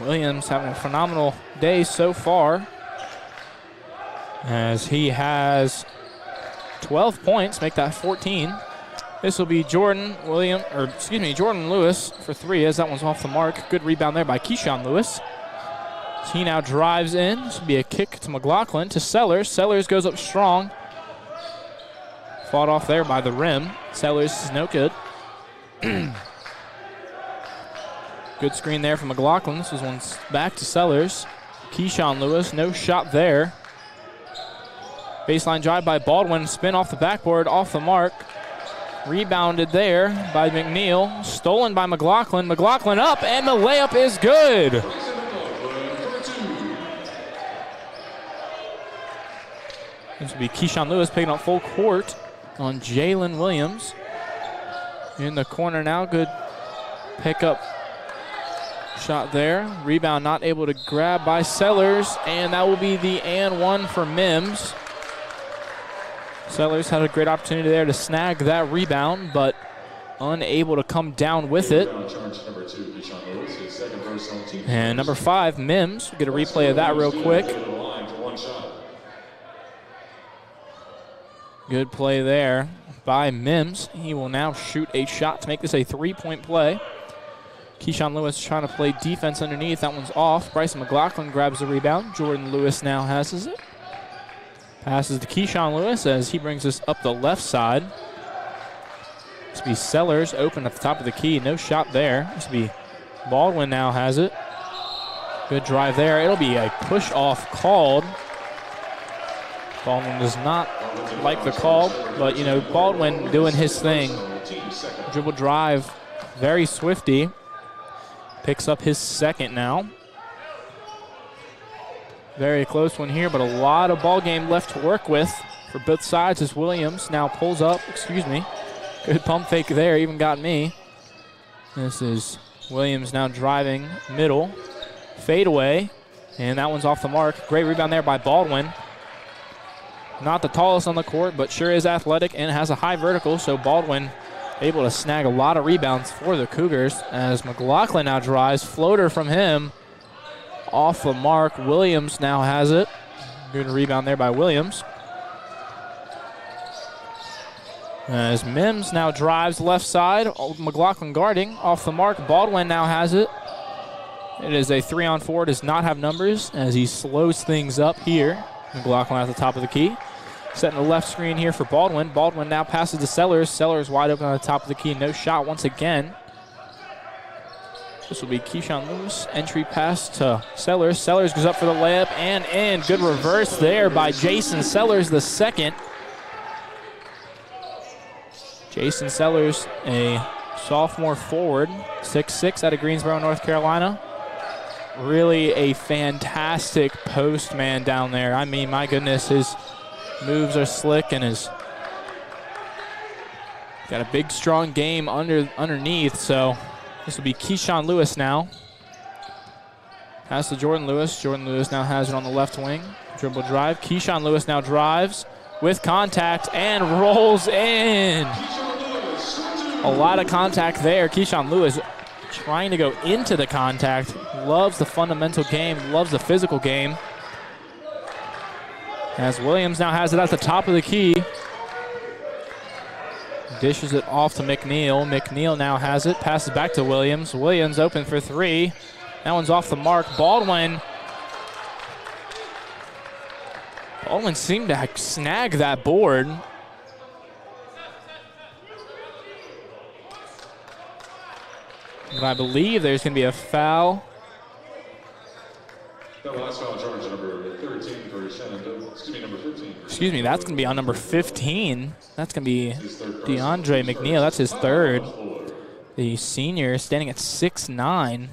Williams having a phenomenal day so far, as he has 12 points, make that 14. This will be Jordan Lewis for three, as that one's off the mark. Good rebound there by Keyshawn Lewis. He now drives in. This will be a kick to McLaughlin to Sellers. Sellers goes up strong. Fought off there by the rim. Sellers is no good. Good screen there from McLaughlin. This was one back to Sellers. Keyshawn Lewis, no shot there. Baseline drive by Baldwin. Spin off the backboard, off the mark. Rebounded there by McNeil. Stolen by McLaughlin. McLaughlin up, and the layup is good. This will be Keyshawn Lewis picking up full court on Jalen Williams. In the corner now, good pickup shot there. Rebound not able to grab by Sellers, and that will be the and one for Mims. Sellers had a great opportunity there to snag that rebound, but unable to come down with it. And number 5, Mims. We'll get a replay of that real quick. Good play there by Mims. He will now shoot a shot to make this a 3-point play. Keyshawn Lewis trying to play defense underneath. That one's off. Bryson McLaughlin grabs the rebound. Jordan Lewis now has it. Passes to Keyshawn Lewis as he brings us up the left side. This will be Sellers open at the top of the key. No shot there. This will be Baldwin now has it. Good drive there. It'll be a push off called. Baldwin does not like the call, but Baldwin doing his thing. Dribble drive, very swifty. Picks up his second now. Very close one here, but a lot of ball game left to work with for both sides as Williams now pulls up. Good pump fake there, even got me. This is Williams now driving middle. Fade away, and that one's off the mark. Great rebound there by Baldwin. Not the tallest on the court, but sure is athletic and has a high vertical, so Baldwin able to snag a lot of rebounds for the Cougars as McLaughlin now drives. Floater from him. Off the mark. Williams now has it. Good rebound there by Williams. As Mims now drives left side. McLaughlin guarding. Off the mark. Baldwin now has it. It is a 3-on-4. Does not have numbers as he slows things up here. McLaughlin at the top of the key. Setting the left screen here for Baldwin. Baldwin now passes to Sellers. Sellers wide open on the top of the key. No shot once again. This will be Keyshawn Lewis. Entry pass to Sellers. Sellers goes up for the layup and in. Good reverse there by Jason Sellers, the second. Jason Sellers, a sophomore forward, 6'6", out of Greensboro, North Carolina. Really a fantastic post man down there. I mean, my goodness, his moves are slick and has got a big, strong game underneath. So this will be Keyshawn Lewis now. Pass to Jordan Lewis. Jordan Lewis now has it on the left wing. Dribble drive. Keyshawn Lewis now drives with contact and rolls in. A lot of contact there. Keyshawn Lewis trying to go into the contact. Loves the fundamental game. Loves the physical game. As Williams now has it at the top of the key. Dishes it off to McNeil. McNeil now has it. Passes back to Williams. Williams open for three. That one's off the mark. Baldwin seemed to snag that board. But I believe there's going to be a foul. That last foul charge, number 13 for Shenandoah. Number 15. Excuse me, that's going to be on number 15. That's going to be DeAndre McNeil. That's his third. The senior standing at 6'9".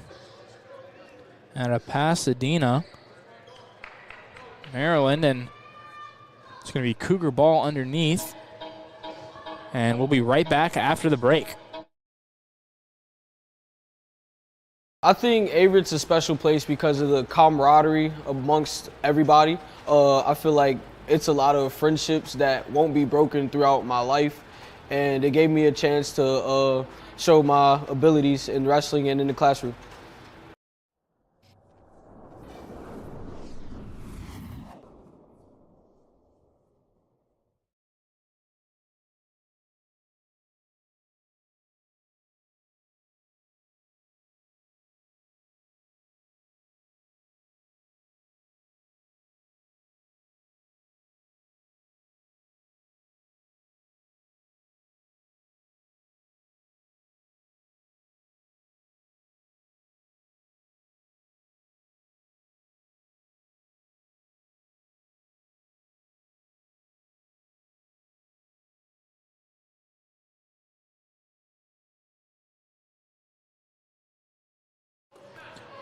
Out of Pasadena, Maryland, and it's going to be Cougar ball underneath. And we'll be right back after the break. I think Averett's a special place because of the camaraderie amongst everybody. I feel like it's a lot of friendships that won't be broken throughout my life, and it gave me a chance to show my abilities in wrestling and in the classroom.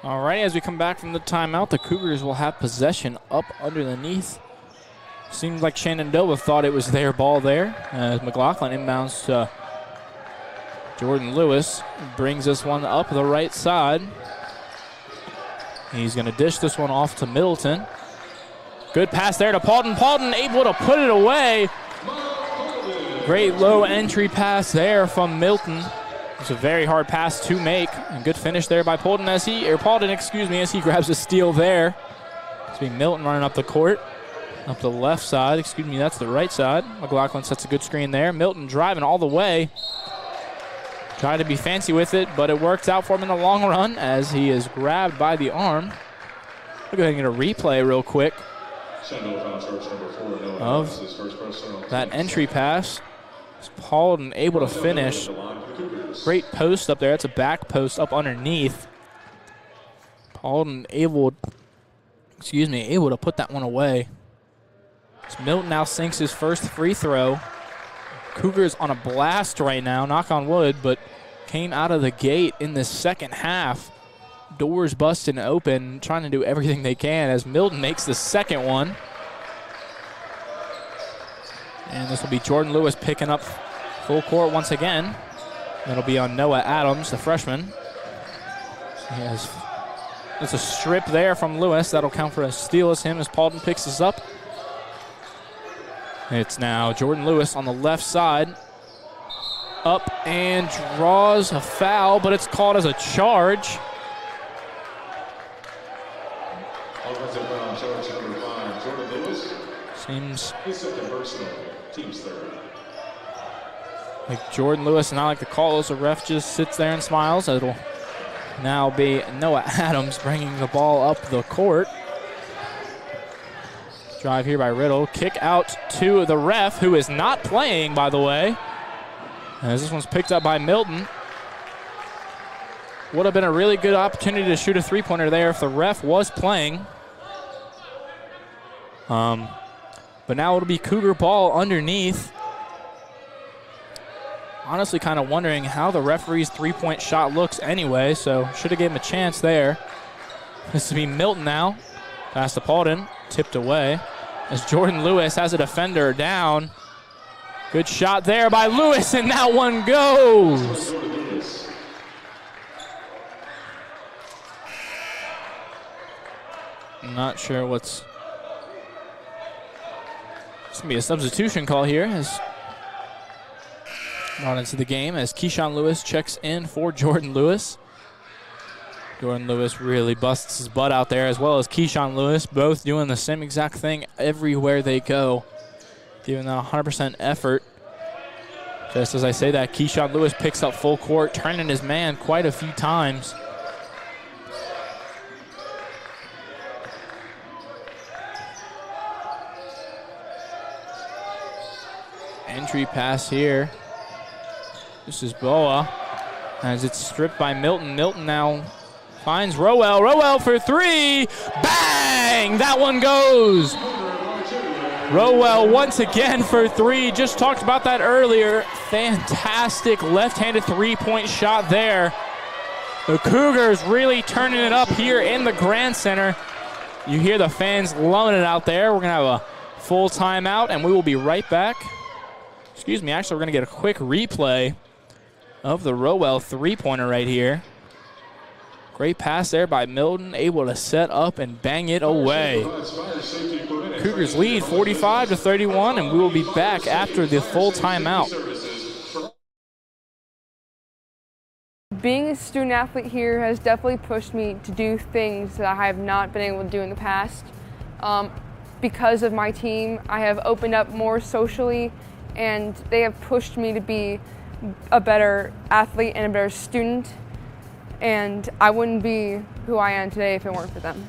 All right, as we come back from the timeout, the Cougars will have possession up underneath. Seems like Shenandoah thought it was their ball there. As McLaughlin inbounds to Jordan Lewis, brings this one up the right side. He's going to dish this one off to Middleton. Good pass there to Paulden. Paulden able to put it away. Great low entry pass there from Milton. It's a very hard pass to make. And good finish there by Paulden as he grabs a steal there. It's being Milton running up the court. Up the left side, that's the right side. McLaughlin sets a good screen there. Milton driving all the way. Tried to be fancy with it, but it works out for him in the long run as he is grabbed by the arm. We'll go ahead and get a replay real quick of that entry pass. Paulden able to finish. Great post up there. That's a back post up underneath. Paulden able to put that one away. So Milton now sinks his first free throw. Cougars on a blast right now, knock on wood, but came out of the gate in the second half. Doors busting open, trying to do everything they can as Milton makes the second one. And this will be Jordan Lewis picking up full court once again. That'll be on Noah Adams, the freshman. It's a strip there from Lewis. That'll count for a steal as Paulden picks this up. It's now Jordan Lewis on the left side. Up and draws a foul, but it's called as a charge. Offensive foul charge number 5, Jordan Lewis. Seems His second personal, team's third. like Jordan Lewis, and I like to call this, a ref just sits there and smiles. It'll now be Noah Adams bringing the ball up the court. drive here by Riddle. Kick out to the ref, who is not playing, by the way, as this one's picked up by Milton. Would have been a really good opportunity to shoot a three-pointer there if the ref was playing. But now it'll be Cougar ball underneath. Honestly kind of wondering how the referee's three-point shot looks anyway, so should have given him a chance there. This will be Milton now. Pass to Paulden, tipped away. As Jordan Lewis has a defender down. Good shot there by Lewis, and that one goes. I'm not sure what's... It's going to be a substitution call here as brought into the game as Keyshawn Lewis checks in for Jordan Lewis. Jordan Lewis really busts his butt out there, as well as Keyshawn Lewis, both doing the same exact thing everywhere they go, giving that 100% effort. Just as I say that, Keyshawn Lewis picks up full court, turning his man quite a few times. Entry pass here. This is Boa as it's stripped by Milton. Milton now finds Rowell. Rowell for three. Bang! That one goes. Rowell once again for three. Just talked about that earlier. Fantastic left-handed three-point shot there. The Cougars really turning it up here in the Grand Center. You hear the fans loving it out there. We're going to have a full timeout, and we will be right back. Excuse me, actually, we're going to get a quick replay of the Rowell three-pointer right here. Great pass there by Milton, able to set up and bang it away. Cougars lead 45-31, and we will be back after the full timeout. Being a student athlete here has definitely pushed me to do things that I have not been able to do in the past. Because of my team, I have opened up more socially, and they have pushed me to be a better athlete and a better student. And I wouldn't be who I am today if it weren't for them.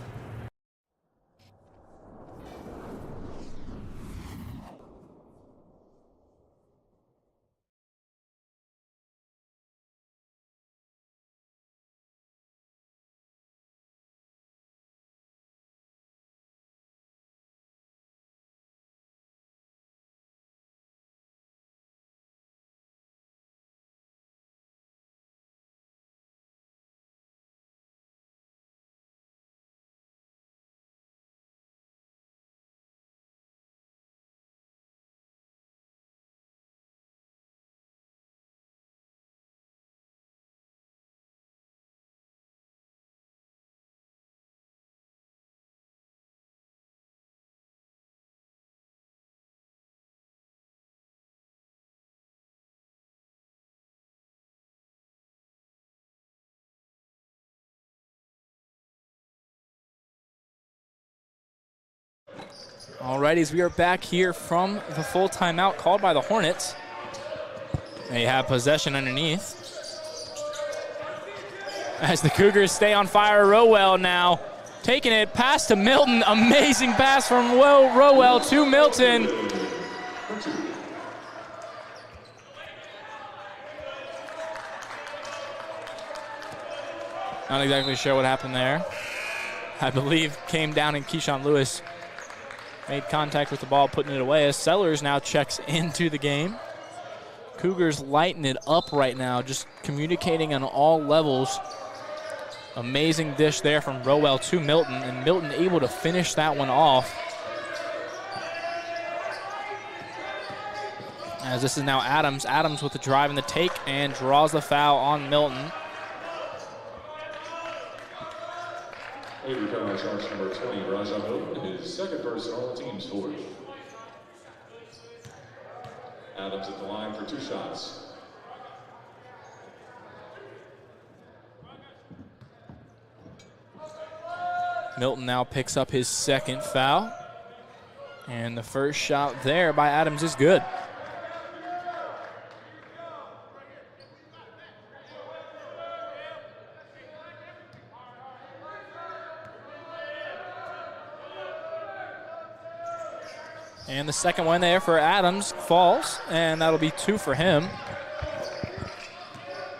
Alrighty, as we are back here from the full timeout called by the Hornets. They have possession underneath. As the Cougars stay on fire, Rowell now taking it, pass to Milton. Amazing pass from Rowell to Milton. Not exactly sure what happened there. I believe came down and Keyshawn Lewis made contact with the ball, putting it away as Sellers now checks into the game. Cougars lighting it up right now, just communicating on all levels. Amazing dish there from Rowell to Milton, and Milton able to finish that one off. As this is now Adams. Adams with the drive and the take and draws the foul on Milton. Avery penalty charge number 20, Raja Milton, his second personal, team's fourth. Adams at the line for 2 shots. Milton now picks up his second foul. And the first shot there by Adams is good. And the second one there for Adams falls, and that'll be 2 for him.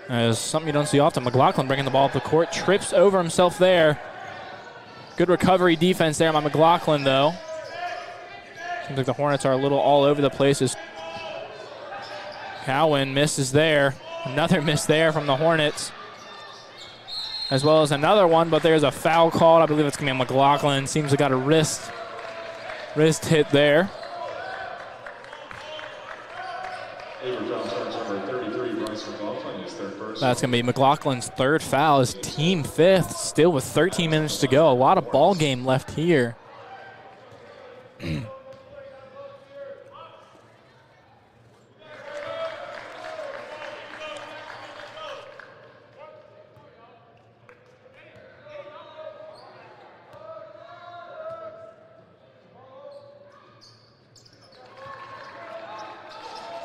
As something you don't see often. McLaughlin bringing the ball up the court, trips over himself there. Good recovery defense there by McLaughlin, though. Seems like the Hornets are a little all over the place as Cowan misses there. Another miss there from the Hornets, as well as another one, but there's a foul called. I believe it's going to be McLaughlin. Seems to got a wrist hit there. That's going to be McLaughlin's third foul, his team 5th, still with 13 minutes to go. A lot of ball game left here.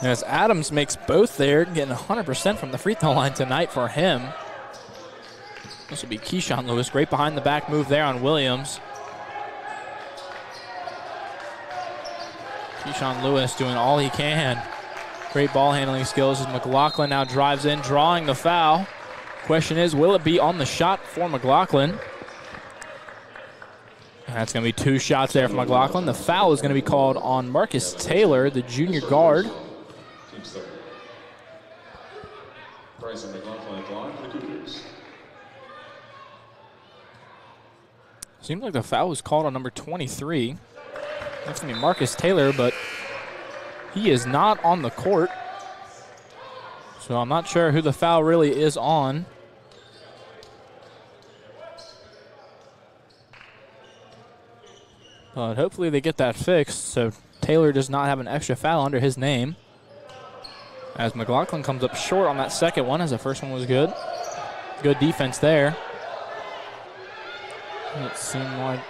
As Adams makes both there, getting 100% from the free throw line tonight for him. This will be Keyshawn Lewis. Great behind the back move there on Williams. Keyshawn Lewis doing all he can. Great ball handling skills as McLaughlin now drives in, drawing the foul. Question is, will it be on the shot for McLaughlin? That's going to be 2 shots there for McLaughlin. The foul is going to be called on Marcus Taylor, the junior guard. Bryson McLaughlin at the line for the Cougars. Seems like the foul was called on number 23. That's going to be Marcus Taylor, but he is not on the court. So I'm not sure who the foul really is on. But hopefully they get that fixed so Taylor does not have an extra foul under his name. As McLaughlin comes up short on that second one, as the first one was good. Good defense there. It seemed like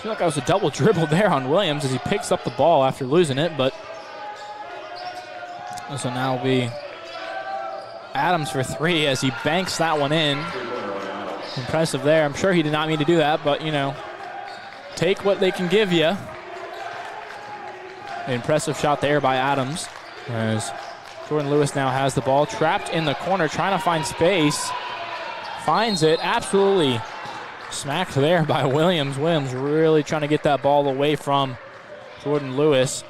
that was a double dribble there on Williams as he picks up the ball after losing it, but this will now be Adams for 3 as he banks that one in. Impressive there. I'm sure he did not mean to do that, but you know, take what they can give you. Impressive shot there by Adams as Jordan Lewis now has the ball trapped in the corner trying to find space. Finds it, absolutely smacked there by Williams. Williams really trying to get that ball away from Jordan Lewis.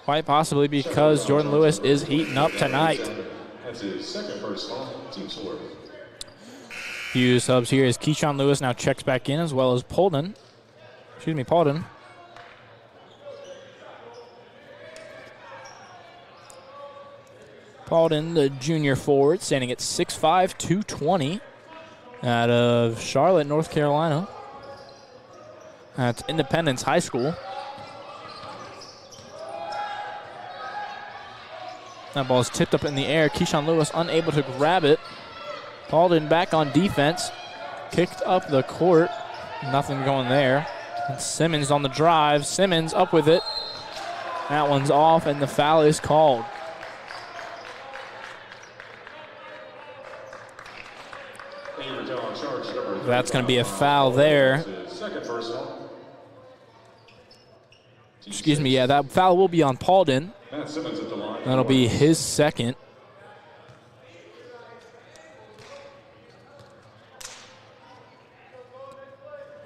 Quite possibly because Jordan Lewis is heating up tonight. That's his second first foul, team score. Few subs here as Keyshawn Lewis now checks back in as well as Paulden. Paulden, the junior forward, standing at 6'5", 220 out of Charlotte, North Carolina. That's Independence High School. That ball is tipped up in the air. Keyshawn Lewis unable to grab it. Paulden back on defense. Kicked up the court. Nothing going there. And Simmons on the drive. Simmons up with it. That one's off, and the foul is called. That's going to be a foul there. Excuse me, yeah, that foul will be on Paulden. That'll be his second.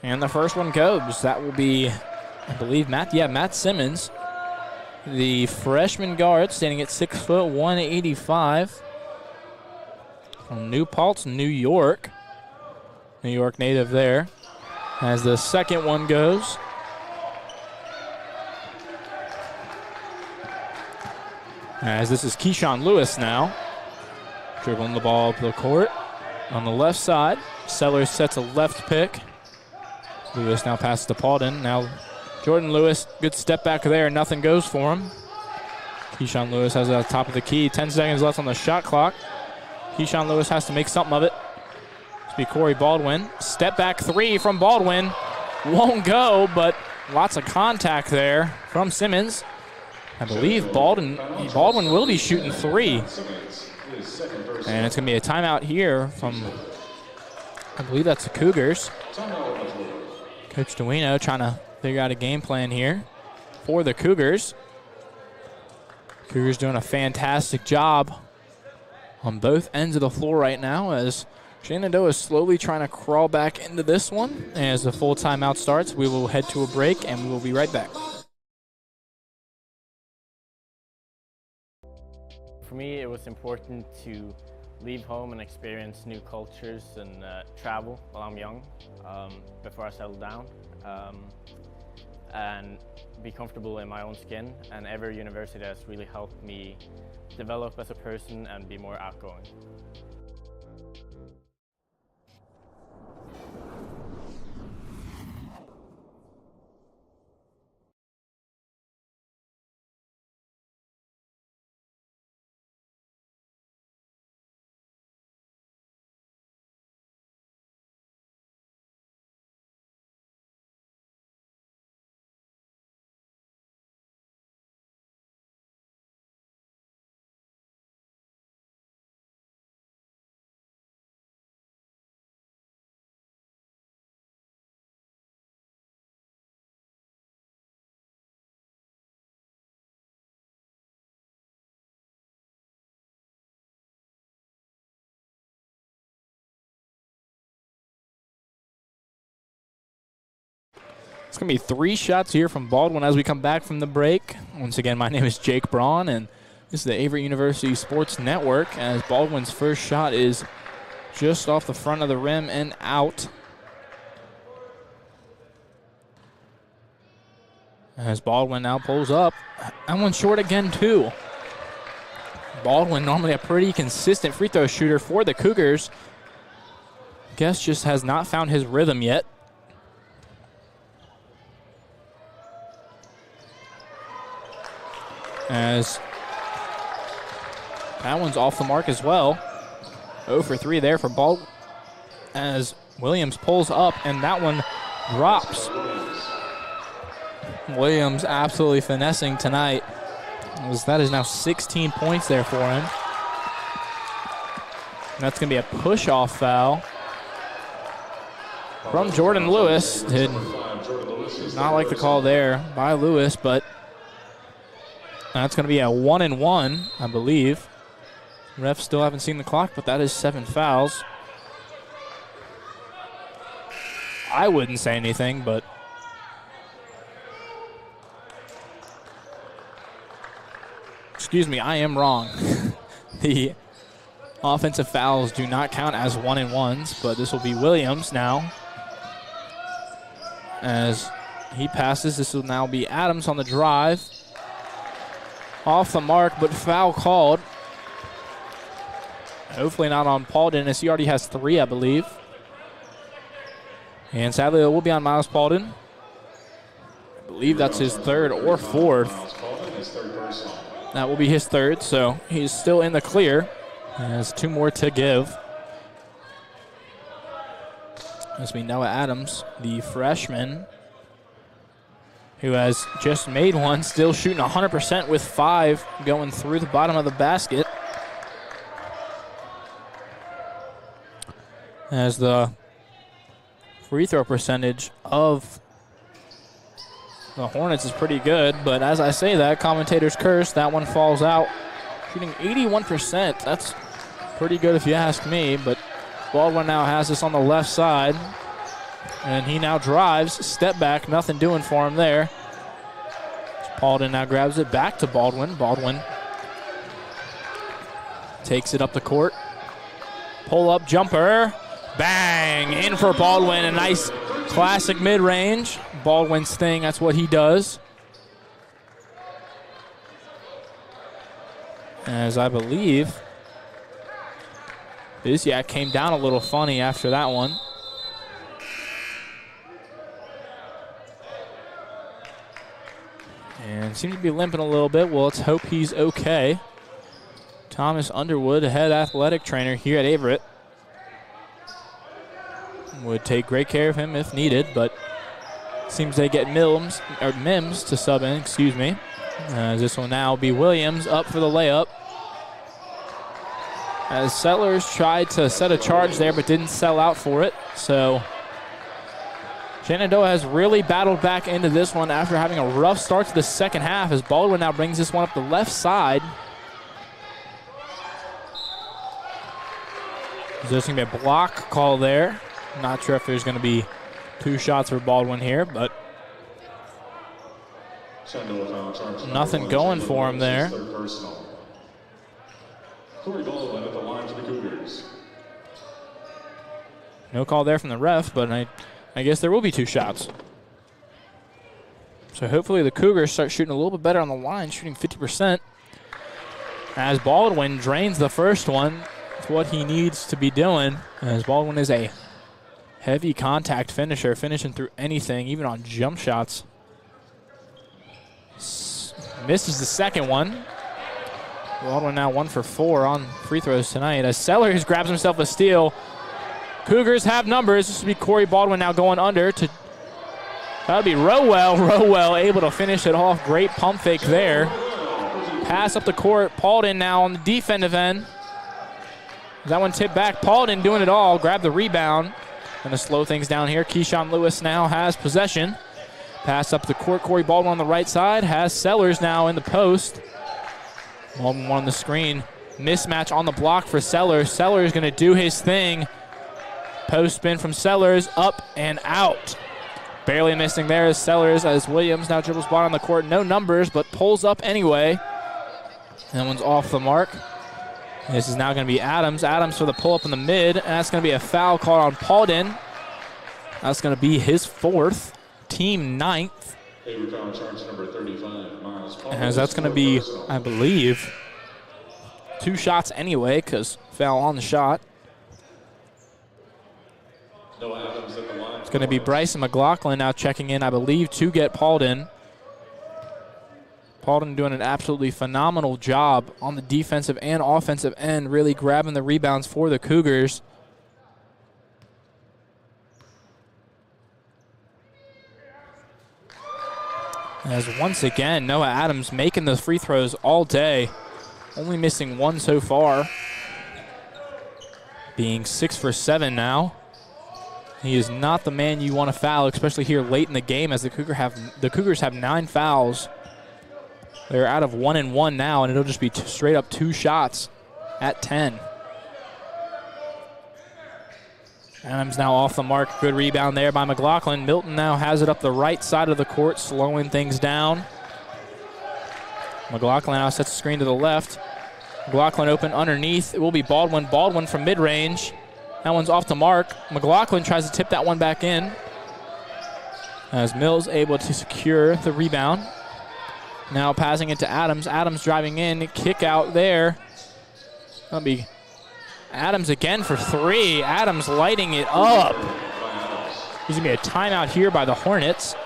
And the first one goes. That will be, I believe, Matt Simmons, the freshman guard, standing at 6 foot 185 from New Paltz, New York. New York native there. As the second one goes. As this is Keyshawn Lewis now. Dribbling the ball up the court. On the left side, Sellers sets a left pick. Lewis now passes to Paulden. Now Jordan Lewis, good step back there. Nothing goes for him. Keyshawn Lewis has it at the top of the key. 10 seconds left on the shot clock. Keyshawn Lewis has to make something of it. This will be Corey Baldwin. Step back 3 from Baldwin. Won't go, but lots of contact there from Simmons. I believe Baldwin will be shooting 3. And it's going to be a timeout here from, I believe that's the Cougars. Coach Duino trying to figure out a game plan here for the Cougars. Cougars doing a fantastic job on both ends of the floor right now as Shenandoah is slowly trying to crawl back into this one. As the full timeout starts, we will head to a break and we will be right back. For me, it was important to leave home and experience new cultures and travel while I'm young, before I settle down, and be comfortable in my own skin. And Averett University has really helped me develop as a person and be more outgoing. It's going to be 3 shots here from Baldwin as we come back from the break. Once again, my name is Jake Braun, and this is the Averett University Sports Network, as Baldwin's first shot is just off the front of the rim and out. As Baldwin now pulls up. That one's short again, too. Baldwin, normally a pretty consistent free throw shooter for the Cougars. Guess just has not found his rhythm yet. As that one's off the mark as well. 0 for 3 there for Baldwin. As Williams pulls up and that one drops. Williams absolutely finessing tonight. As that is now 16 points there for him. And that's going to be a push-off foul from Jordan Lewis. Did not like the call there by Lewis, but that's going to be a 1-and-1, I believe. Refs still haven't seen the clock, but that is 7 fouls. I wouldn't say anything, but excuse me, I am wrong. The offensive fouls do not count as 1-and-1s, but this will be Williams now. As he passes, this will now be Adams on the drive. Off the mark, but foul called. Hopefully not on Paul Dennis. He already has 3, I believe. And sadly, it will be on Miles Paulden. I believe that's his 3rd or 4th. That will be his 3rd, so he's still in the clear. Has 2 more to give. As we know, Adams, the freshman, who has just made one, still shooting 100% with 5 going through the bottom of the basket. As the free throw percentage of the Hornets is pretty good, but as I say that, commentators curse, that one falls out. Shooting 81%, that's pretty good if you ask me, but Baldwin now has this on the left side. And he now drives, step back, nothing doing for him there. Paulden now grabs it back to Baldwin. Baldwin takes it up the court. Pull up jumper. Bang! In for Baldwin. A nice classic mid-range. Baldwin's thing, that's what he does. As I believe Biziak came down a little funny after that one. And seems to be limping a little bit. Well, let's hope he's okay. Thomas Underwood, the head athletic trainer here at Averett, would take great care of him if needed, but seems they get Mims to sub in, excuse me. As this will now be Williams up for the layup. As Settlers tried to set a charge there but didn't sell out for it. So Shenandoah has really battled back into this one after having a rough start to the second half as Baldwin now brings this one up the left side. There's going to be a block call there. Not sure if there's going to be 2 shots for Baldwin here, but nothing going for him there. Corey Baldwin at the line for the Cougars. No call there from the ref, but I guess there will be 2 shots. So hopefully the Cougars start shooting a little bit better on the line, shooting 50%. As Baldwin drains the first one, it's what he needs to be doing, as Baldwin is a heavy contact finisher, finishing through anything, even on jump shots. Misses the second one. Baldwin now 1 for 4 on free throws tonight as Sellers grabs himself a steal. Cougars have numbers. This would be Corey Baldwin now going under to. That would be Rowell able to finish it off. Great pump fake there. Pass up the court. Paulden now on the defensive end. That one tipped back. Paulden doing it all. Grab the rebound. Going to slow things down here. Keyshawn Lewis now has possession. Pass up the court. Corey Baldwin on the right side. Has Sellers now in the post. Baldwin on the screen. Mismatch on the block for Sellers. Sellers going to do his thing. Post spin from Sellers. Up and out. Barely missing there is Sellers as Williams now dribbles ball on the court. No numbers, but pulls up anyway. That one's off the mark. This is now going to be Adams. Adams for the pull-up in the mid. And that's going to be a foul called on Paulden. That's going to be his 4th, team 9th. As that's going to be, I believe, 2 shots anyway because foul on the shot. It's going to be Bryson McLaughlin now checking in, I believe, to get Paulden. Paulden doing an absolutely phenomenal job on the defensive and offensive end, really grabbing the rebounds for the Cougars. As once again, Noah Adams making the free throws all day, only missing 1 so far, being 6 for 7 now. He is not the man you want to foul, especially here late in the game as the Cougars have 9 fouls. They're out of 1 and 1 now, and it'll just be straight up 2 shots at 10. Adams now off the mark. Good rebound there by McLaughlin. Milton now has it up the right side of the court, slowing things down. McLaughlin now sets the screen to the left. McLaughlin open underneath. It will be Baldwin. Baldwin from mid-range. That one's off the mark. McLaughlin tries to tip that one back in. As Mills able to secure the rebound. Now passing it to Adams. Adams driving in. Kick out there. That'll be Adams again for 3. Adams lighting it up. There's going to be a timeout here by the Hornets.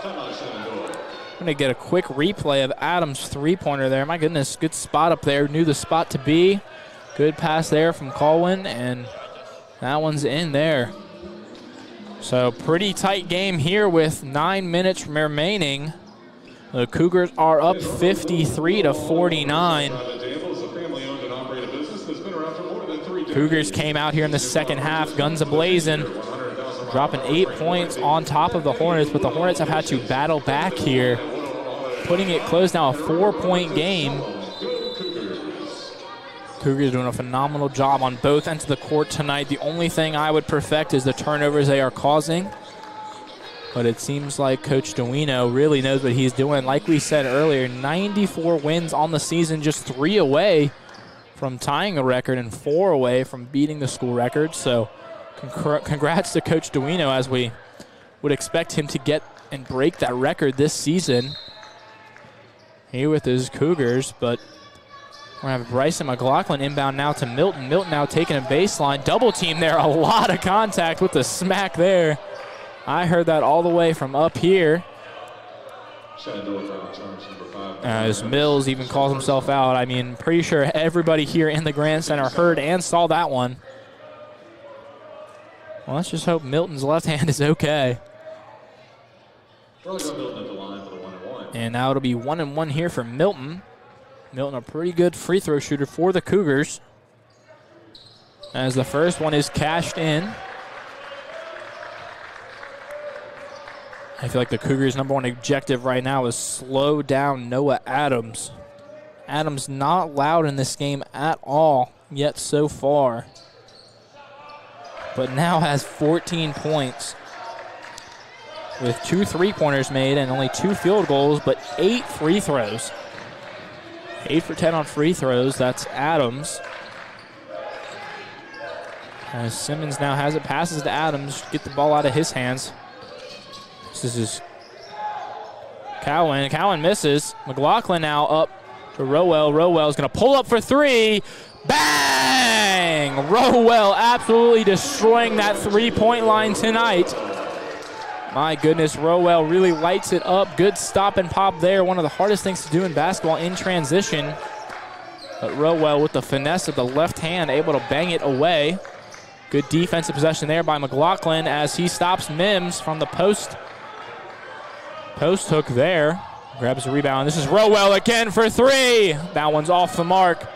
Going to get a quick replay of Adams' three-pointer there. My goodness, good spot up there. Knew the spot to be. Good pass there from Colwyn, and that one's in there. So pretty tight game here with 9 minutes remaining. The Cougars are up 53-49. Cougars came out here in the second half, guns a-blazing, dropping 8 points on top of the Hornets, but the Hornets have had to battle back here, putting it close now, a 4-point game. Cougars doing a phenomenal job on both ends of the court tonight. The only thing I would perfect is the turnovers they are causing. But it seems like Coach Duino really knows what he's doing. Like we said earlier, 94 wins on the season, just 3 away from tying a record and 4 away from beating the school record. So congrats to Coach Duino, as we would expect him to get and break that record this season here with his Cougars. But we're going to have Bryson McLaughlin inbound now to Milton. Milton now taking a baseline. Double team there. A lot of contact with the smack there. I heard that all the way from up here. As Mills even calls himself out. I mean, pretty sure everybody here in the Grand Center heard and saw that one. Well, let's just hope Milton's left hand is okay. And now it'll be 1-1 here for Milton. Milton, a pretty good free throw shooter for the Cougars, as the first one is cashed in. I feel like the Cougars' #1 objective right now is slow down Noah Adams. Adams not loud in this game at all yet so far, but now has 14 points with 2 3-pointers made and only 2 field goals, but 8 free throws. 8 for 10 on free throws. That's Adams. As Simmons now has it, passes to Adams, get the ball out of his hands. This is Cowan. Cowan misses. McLaughlin now up to Rowell. Rowell's going to pull up for 3. Bang! Rowell absolutely destroying that 3-point line tonight. My goodness, Rowell really lights it up. Good stop and pop there. One of the hardest things to do in basketball in transition. But Rowell with the finesse of the left hand able to bang it away. Good defensive possession there by McLaughlin as he stops Mims from the post. Post hook there. Grabs the rebound. This is Rowell again for 3. That one's off the mark.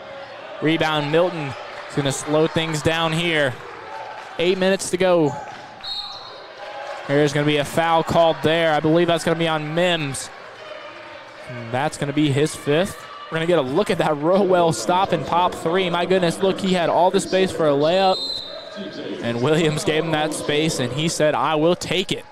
Rebound, Milton. He's going to slow things down here. 8 minutes to go. There's going to be a foul called there. I believe that's going to be on Mims. And that's going to be his 5th. We're going to get a look at that Rowell stop and pop 3. My goodness, look, he had all the space for a layup. And Williams gave him that space, and he said, I will take it.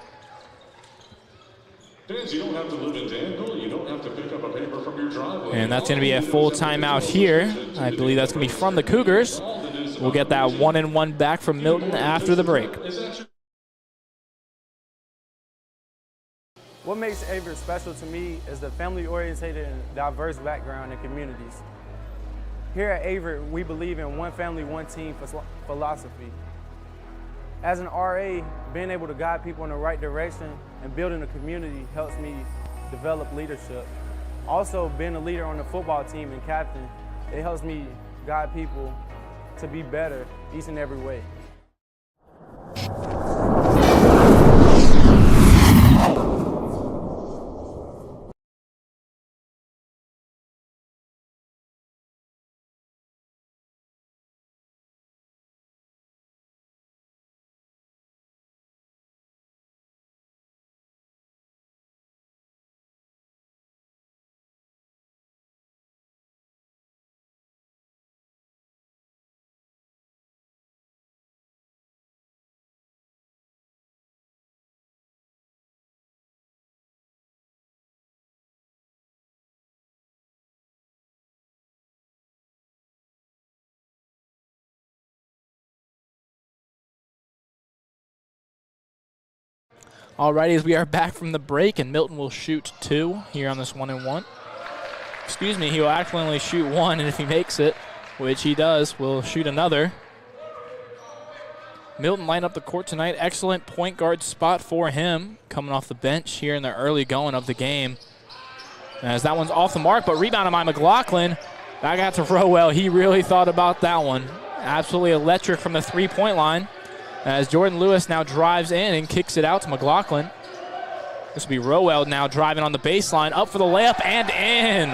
Fans, you don't have to live in Danville. You don't have to pick up a paper from your driveway. And that's going to be a full timeout here. I believe that's going to be from the Cougars. We'll get that 1-and-1 back from Milton after the break. What makes Averett special to me is the family-oriented and diverse background and communities. Here at Averett, we believe in one family, one team philosophy. As an RA, being able to guide people in the right direction and building a community helps me develop leadership. Also, being a leader on the football team and captain, it helps me guide people to be better each and every way. Alrighty, as we are back from the break, and Milton will shoot 2 here on this 1-and-1. Excuse me, he will actually only shoot 1, and if he makes it, which he does, we'll shoot another. Milton lined up the court tonight. Excellent point guard spot for him, coming off the bench here in the early going of the game. As that one's off the mark, but rebounded by McLaughlin. Back out to Rowell. He really thought about that one. Absolutely electric from the 3-point line. As Jordan Lewis now drives in and kicks it out to McLaughlin. This will be Rowell now driving on the baseline, up for the layup and in.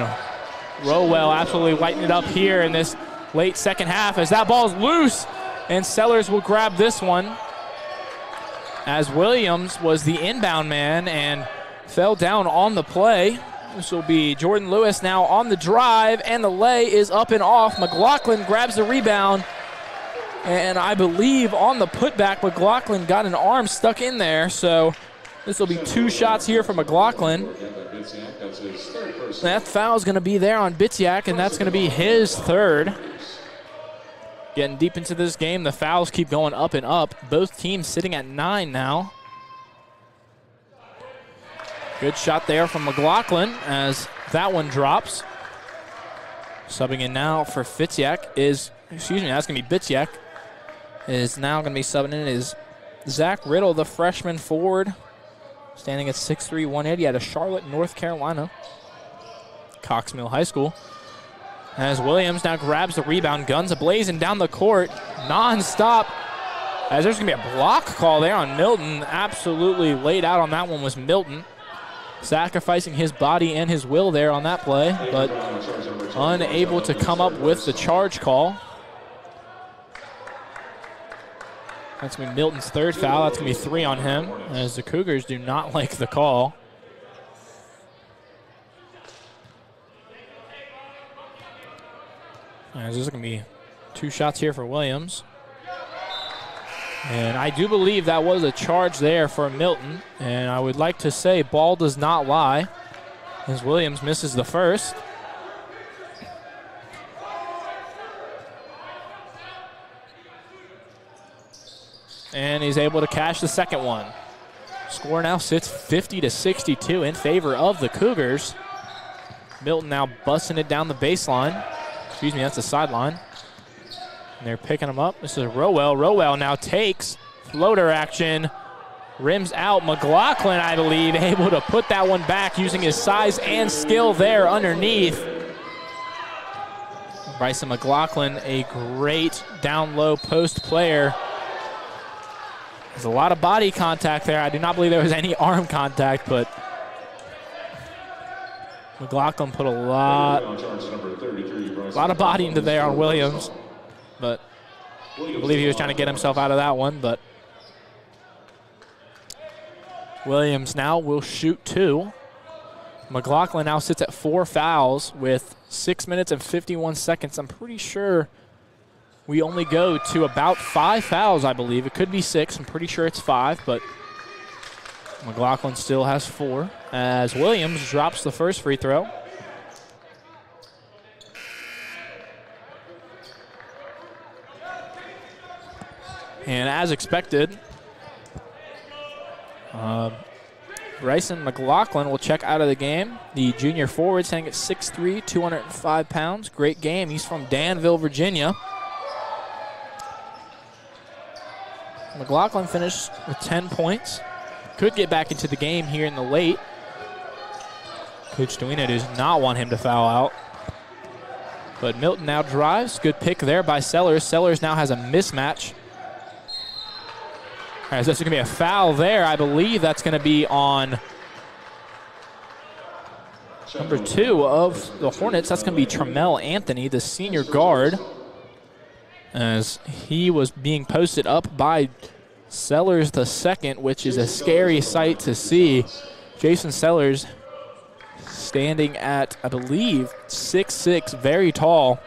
Rowell absolutely lighting it up here in this late second half as that ball's loose, and Sellers will grab this one as Williams was the inbound man and fell down on the play. This will be Jordan Lewis now on the drive, and the lay is up and off. McLaughlin grabs the rebound. And I believe on the putback, McLaughlin got an arm stuck in there. So this will be 2 shots here for McLaughlin. That foul is going to be there on Bitsiak, and that's going to be his 3rd. Getting deep into this game, the fouls keep going up and up. Both teams sitting at 9 now. Good shot there from McLaughlin as that one drops. Subbing in now for Bitsiak is, that's going to be Bitsiak. Is now going to be subbing in is Zach Riddle, the freshman forward, standing at 6'3", 180 out of Charlotte, North Carolina, Cox Mill High School. As Williams now grabs the rebound, guns ablazing down the court, non-stop. As there's going to be a block call there on Milton. Absolutely laid out on that one was Milton, sacrificing his body and his will there on that play, but unable to come up with the charge call. That's going to be Milton's third foul. That's going to be 3 on him, as the Cougars do not like the call. As there's going to be 2 shots here for Williams. And I do believe that was a charge there for Milton. And I would like to say ball does not lie, as Williams misses the first. And he's able to cash the second one. Score now sits 50-62 in favor of the Cougars. Milton now busting it down the baseline. Excuse me, that's the sideline. And they're picking him up. This is Rowell. Rowell now takes floater action. Rims out. McLaughlin, I believe, able to put that one back using his size and skill there underneath. Bryson McLaughlin, a great down low post player. There's a lot of body contact there. I do not believe there was any arm contact, but McLaughlin put a lot of body into there on Williams. But I believe he was trying to get himself out of that one. But Williams now will shoot 2. McLaughlin now sits at 4 fouls with 6 minutes and 51 seconds. I'm pretty sure we only go to about 5 fouls, I believe. It could be 6. I'm pretty sure it's 5, but McLaughlin still has 4 as Williams drops the first free throw. And as expected, Bryson McLaughlin will check out of the game. The junior forward standing at 6'3", 205 pounds. Great game. He's from Danville, Virginia. McLaughlin finished with 10 points. Could get back into the game here in the late. Coach Duena does not want him to foul out. But Milton now drives. Good pick there by Sellers. Sellers now has a mismatch. All right, so there's going to be a foul there. I believe that's going to be on number 2 of the Hornets. That's going to be Tremel Anthony, the senior guard, as he was being posted up by Sellers the second, which is a scary sight to see. Jason Sellers standing at, I believe, 6'6", very tall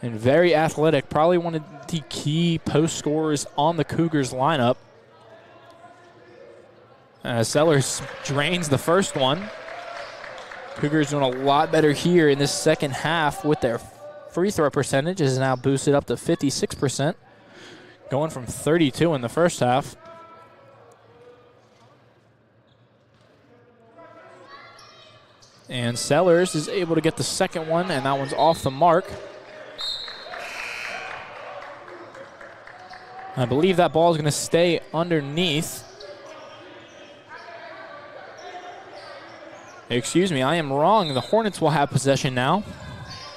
and very athletic. Probably one of the key post scorers on the Cougars lineup. Sellers drains the first one. Cougars doing a lot better here in this second half with their free throw percentage is now boosted up to 56%, going from 32 in the first half. And Sellers is able to get the second one, and that one's off the mark. I believe that ball is going to stay underneath. Excuse me, I am wrong. The Hornets will have possession now.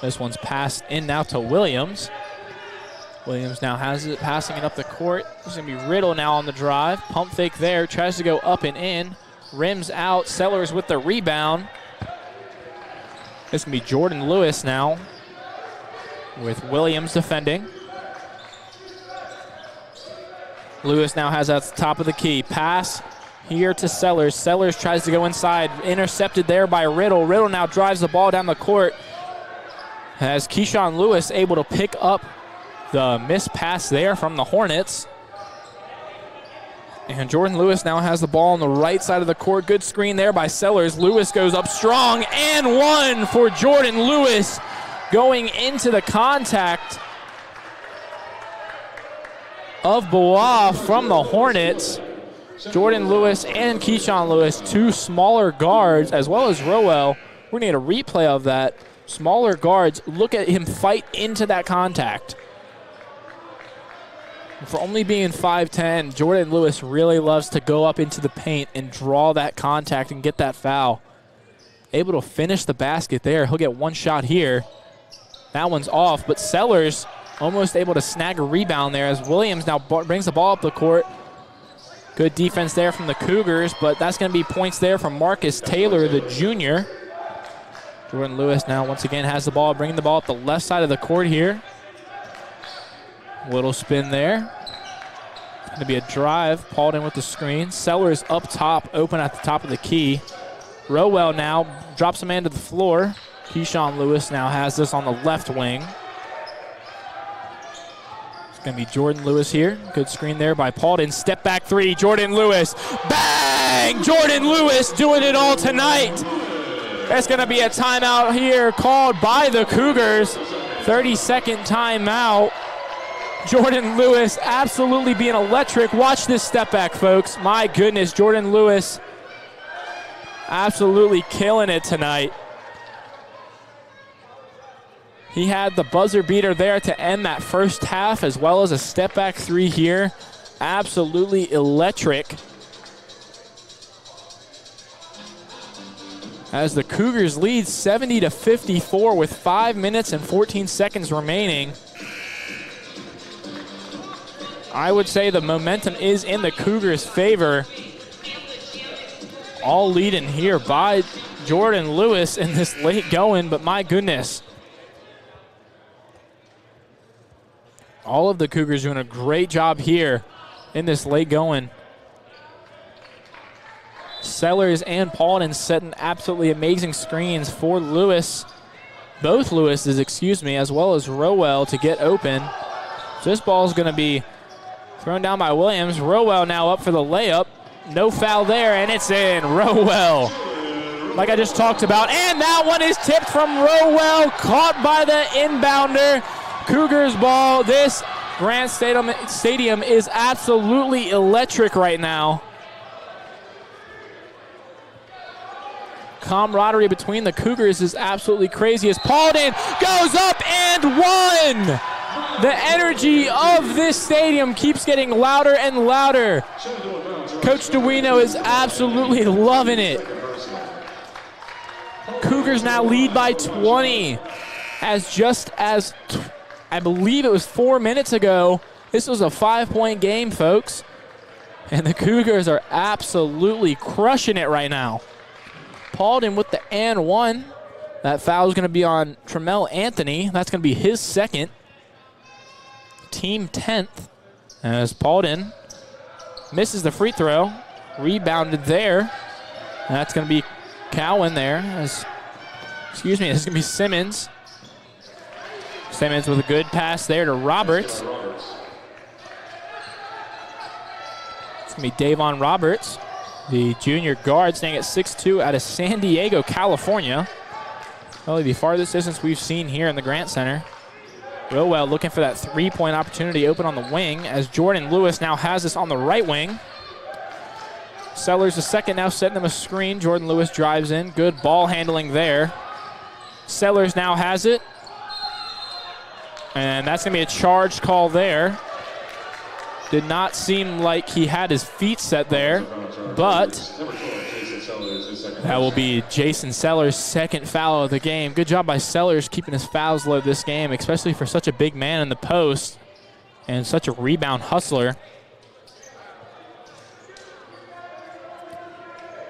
This one's passed in now to Williams. Williams now has it, passing it up the court. It's going to be Riddle now on the drive. Pump fake there, tries to go up and in. Rims out, Sellers with the rebound. This can be Jordan Lewis now with Williams defending. Lewis now has at the top of the key. Pass here to Sellers. Sellers tries to go inside. Intercepted there by Riddle. Riddle now drives the ball down the court. As Keyshawn Lewis able to pick up the missed pass there from the Hornets. And Jordan Lewis now has the ball on the right side of the court. Good screen there by Sellers. Lewis goes up strong and one for Jordan Lewis going into the contact of Bois from the Hornets. Jordan Lewis and Keyshawn Lewis, 2 smaller guards, as well as Rowell. We're going to get a replay of that. Smaller guards, look at him fight into that contact. For only being 5'10", Jordan Lewis really loves to go up into the paint and draw that contact and get that foul. Able to finish the basket there. He'll get one shot here. That one's off, but Sellers almost able to snag a rebound there as Williams now brings the ball up the court. Good defense there from the Cougars, but that's going to be points there from Marcus Taylor, the junior. Jordan Lewis now once again has the ball, bringing the ball up the left side of the court here. Little spin there. Going to be a drive. Paulden with the screen. Sellers up top, open at the top of the key. Rowell now drops a man to the floor. Keyshawn Lewis now has this on the left wing. It's going to be Jordan Lewis here. Good screen there by Paulden. Step back three. Jordan Lewis. Bang! Jordan Lewis doing it all tonight. There's going to be a timeout here called by the Cougars. 30-second timeout. Jordan Lewis absolutely being electric. Watch this step back, folks. My goodness, Jordan Lewis absolutely killing it tonight. He had the buzzer beater there to end that first half, as well as a step back three here. Absolutely electric. As the Cougars lead 70-54 with 5 minutes and 14 seconds remaining. I would say the momentum is in the Cougars' favor. All leading here by Jordan Lewis in this late going, but my goodness. All of the Cougars doing a great job here in this late going. Sellers and Paulden setting absolutely amazing screens for Lewis. Both Lewises, as well as Rowell to get open. So this ball is going to be thrown down by Williams. Rowell now up for the layup. No foul there, and it's in. Rowell, like I just talked about. And that one is tipped from Rowell, caught by the inbounder. Cougars ball. This Grant Stadium is absolutely electric right now. Camaraderie between the Cougars is absolutely crazy as Paulden goes up and one. The energy of this stadium keeps getting louder and louder. Coach Duino is absolutely loving it. Cougars now lead by 20. I believe it was 4 minutes ago, this was a 5-point game, folks. And the Cougars are absolutely crushing it right now. Paulden with the and one. That foul is going to be on Tremel Anthony. That's going to be his second. Team 10th. As Paulden misses the free throw. Rebounded there. That's going to be Cowan there. This is going to be Simmons. Simmons with a good pass there to Roberts. It's going to be Davon Roberts, the junior guard, staying at 6'2", out of San Diego, California. Probably the farthest distance we've seen here in the Grant Center. Rowell looking for that three-point opportunity open on the wing, as Jordan Lewis now has this on the right wing. Sellers the second now setting them a screen. Jordan Lewis drives in. Good ball handling there. Sellers now has it. And that's going to be a charge call there. Did not seem like he had his feet set there, but that will be Jason Sellers' second foul of the game. Good job by Sellers keeping his fouls low this game, especially for such a big man in the post and such a rebound hustler.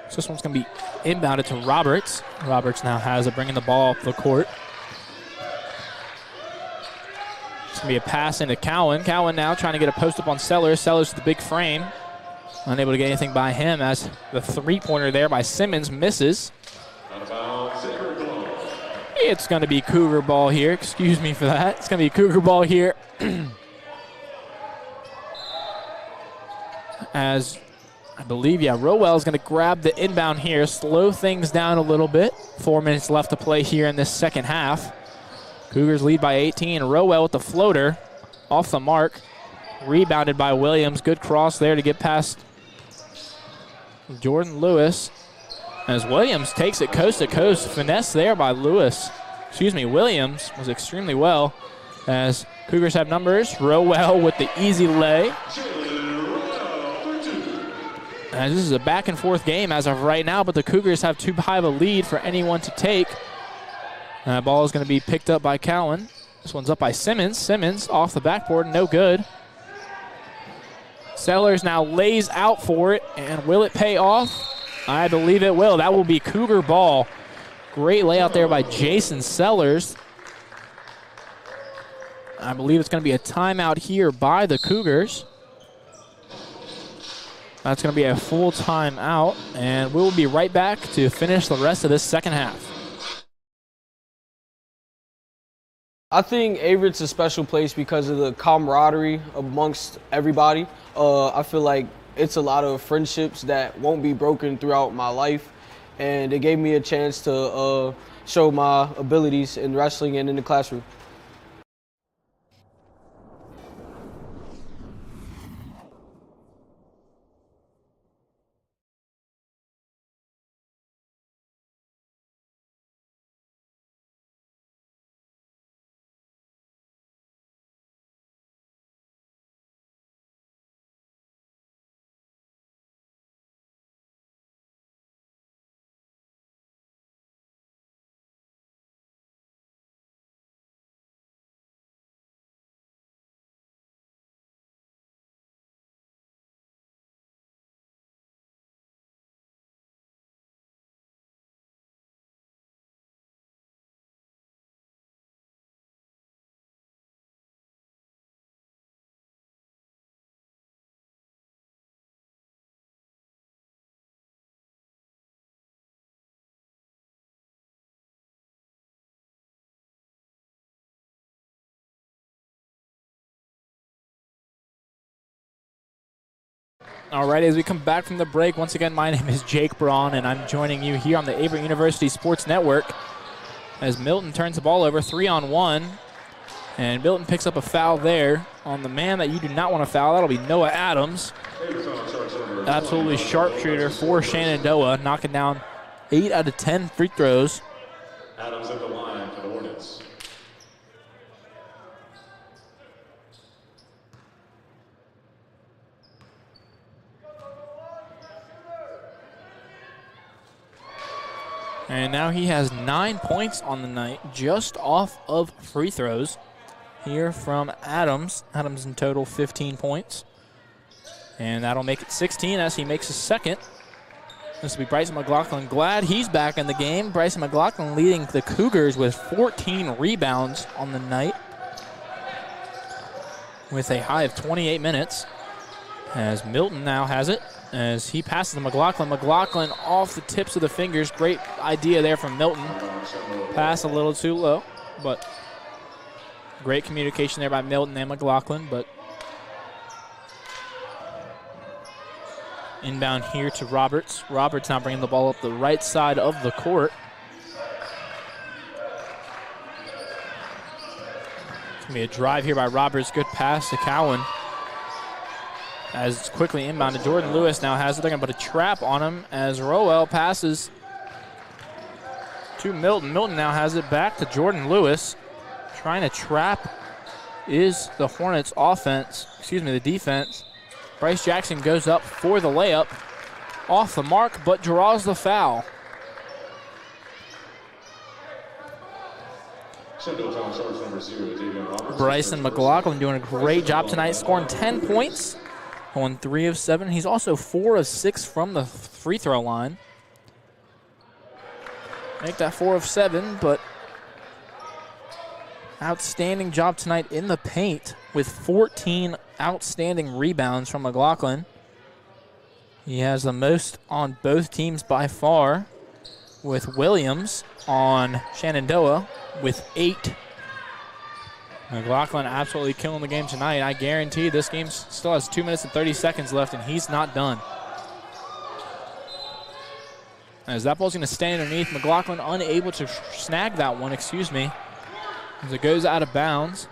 So this one's going to be inbounded to Roberts. Roberts now has it, bringing the ball up the court. It's going to be a pass into Cowan. Cowan now trying to get a post up on Sellers. Sellers with the big frame. Unable to get anything by him as the three-pointer there by Simmons misses. It's going to be Cougar ball here. Excuse me for that. It's going to be Cougar ball here. As I believe, Rowell is going to grab the inbound here, slow things down a little bit. 4 minutes left to play here in this second half. Cougars lead by 18. Rowell with the floater off the mark. Rebounded by Williams. Good cross there to get past Jordan Lewis. As Williams takes it coast to coast. Finesse there by Williams was extremely well. As Cougars have numbers. Rowell with the easy lay. As this is a back and forth game as of right now, but the Cougars have too high of a lead for anyone to take. That ball is going to be picked up by Cowan. This one's up by Simmons. Simmons off the backboard, no good. Sellers now lays out for it, and will it pay off? I believe it will. That will be Cougar ball. Great layout there by Jason Sellers. I believe it's going to be a timeout here by the Cougars. That's going to be a full timeout, and we'll be right back to finish the rest of this second half. I think Averett's a special place because of the camaraderie amongst everybody. I feel like it's a lot of friendships that won't be broken throughout my life, and it gave me a chance to show my abilities in wrestling and in the classroom. All right, as we come back from the break, once again, my name is Jake Braun, and I'm joining you here on the Averett University Sports Network as Milton turns the ball over 3-on-1, and Milton picks up a foul there on the man that you do not want to foul. That'll be Noah Adams. Absolutely sharpshooter for Shenandoah, knocking down 8 out of 10 free throws. Adams at the line for the Hornets. And now he has 9 points on the night, just off of free throws here from Adams. Adams in total 15 points. And that'll make it 16 as he makes his second. This will be Bryson McLaughlin. Glad he's back in the game. Bryson McLaughlin leading the Cougars with 14 rebounds on the night, with a high of 28 minutes. As Milton now has it, as he passes to McLaughlin. McLaughlin off the tips of the fingers. Great idea there from Milton. Pass a little too low, but great communication there by Milton and McLaughlin. But inbound here to Roberts. Roberts now bringing the ball up the right side of the court. It's going to be a drive here by Roberts. Good pass to Cowan. As it's quickly inbounded, Jordan Lewis now has it. They're going to put a trap on him as Rowell passes to Milton. Milton now has it back to Jordan Lewis. Trying to trap is the Hornets the defense. Bryce Jackson goes up for the layup. Off the mark, but draws the foul. Bryson McLaughlin doing a great job tonight, scoring 10 points. On 3 of 7. He's also 4 of 6 from the free throw line. Make that 4 of 7, but outstanding job tonight in the paint with 14 outstanding rebounds from McLaughlin. He has the most on both teams by far, with Williams on Shenandoah with 8. McLaughlin absolutely killing the game tonight. I guarantee this game still has 2 minutes and 30 seconds left, and he's not done. As that ball's going to stay underneath. McLaughlin unable to snag that one, as it goes out of bounds.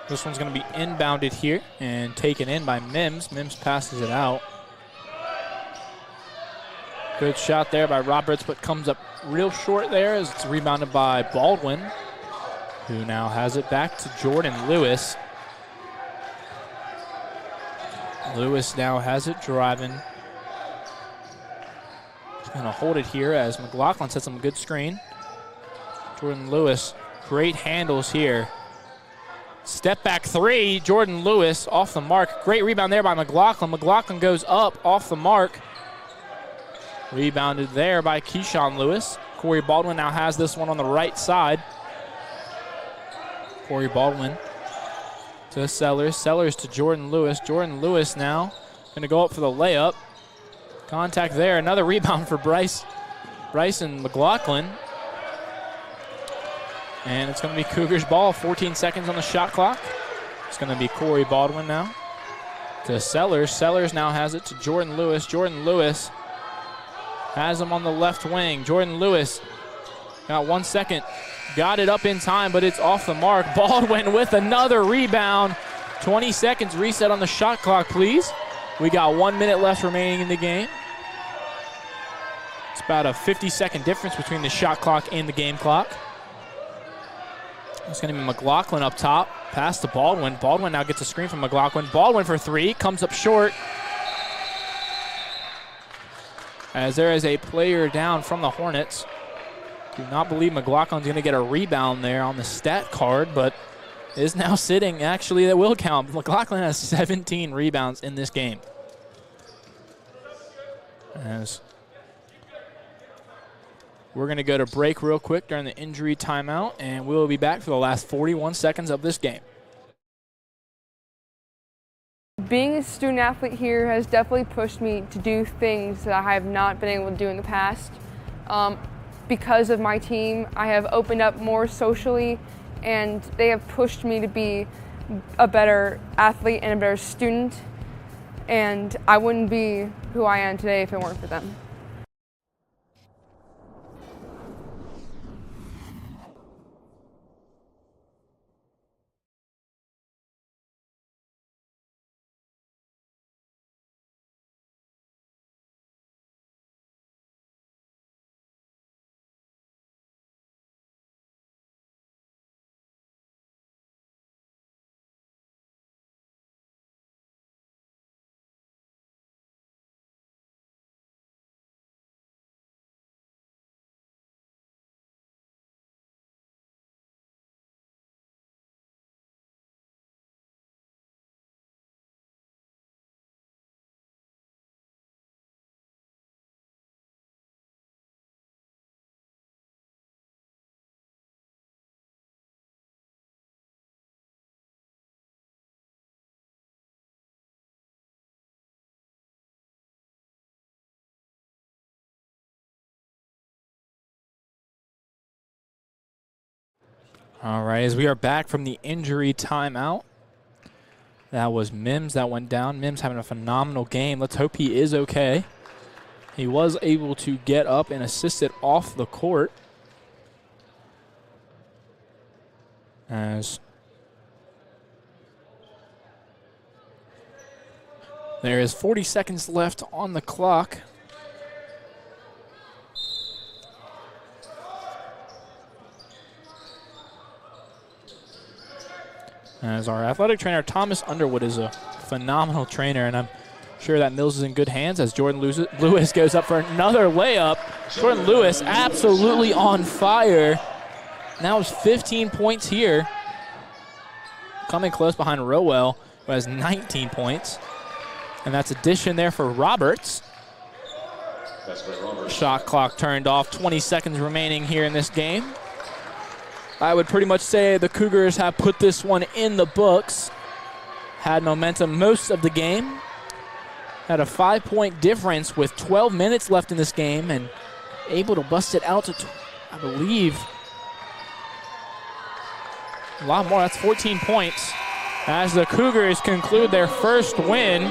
This one's going to be inbounded here and taken in by Mims. Mims passes it out. Good shot there by Roberts, but comes up real short there as it's rebounded by Baldwin, who now has it back to Jordan Lewis. Lewis now has it driving. He's going to hold it here as McLaughlin sets him a good screen. Jordan Lewis Great handles here. Step back three, Jordan Lewis off the mark. Great rebound there by McLaughlin. McLaughlin goes up off the mark. Rebounded there by Keyshawn Lewis. Corey Baldwin now has this one on the right side. Corey Baldwin to Sellers. Sellers to Jordan Lewis. Jordan Lewis now going to go up for the layup. Contact there. Another rebound for Bryson McLaughlin. And it's going to be Cougars ball. 14 seconds on the shot clock. It's going to be Corey Baldwin now to Sellers. Sellers now has it to Jordan Lewis. Jordan Lewis has him on the left wing. Jordan Lewis got 1 second. Got it up in time, but it's off the mark. Baldwin with another rebound. 20 seconds reset on the shot clock, please. We got 1 minute left remaining in the game. It's about a 50-second difference between the shot clock and the game clock. It's going to be McLaughlin up top. Pass to Baldwin. Baldwin now gets a screen from McLaughlin. Baldwin for three. Comes up short. As there is a player down from the Hornets. Do not believe McLaughlin's going to get a rebound there on the stat card, but is now sitting. Actually, that will count. McLaughlin has 17 rebounds in this game. As we're going to go to break real quick during the injury timeout, and we'll be back for the last 41 seconds of this game. Being a student athlete here has definitely pushed me to do things that I have not been able to do in the past. Because of my team, I have opened up more socially, and they have pushed me to be a better athlete and a better student, and I wouldn't be who I am today if it weren't for them. All right, as we are back from the injury timeout. That was Mims that went down. Mims having a phenomenal game. Let's hope he is okay. He was able to get up and assist it off the court. As there is 40 seconds left on the clock. As our athletic trainer, Thomas Underwood, is a phenomenal trainer, and I'm sure that Mills is in good hands as Jordan Lewis goes up for another layup. Jordan Lewis absolutely on fire. Now it's 15 points here. Coming close behind Rowell, who has 19 points. And that's addition there for Roberts. Shot clock turned off, 20 seconds remaining here in this game. I would pretty much say the Cougars have put this one in the books. Had momentum most of the game. Had a 5-point difference with 12 minutes left in this game and able to bust it out to, I believe, a lot more. That's 14 points as the Cougars conclude their first win.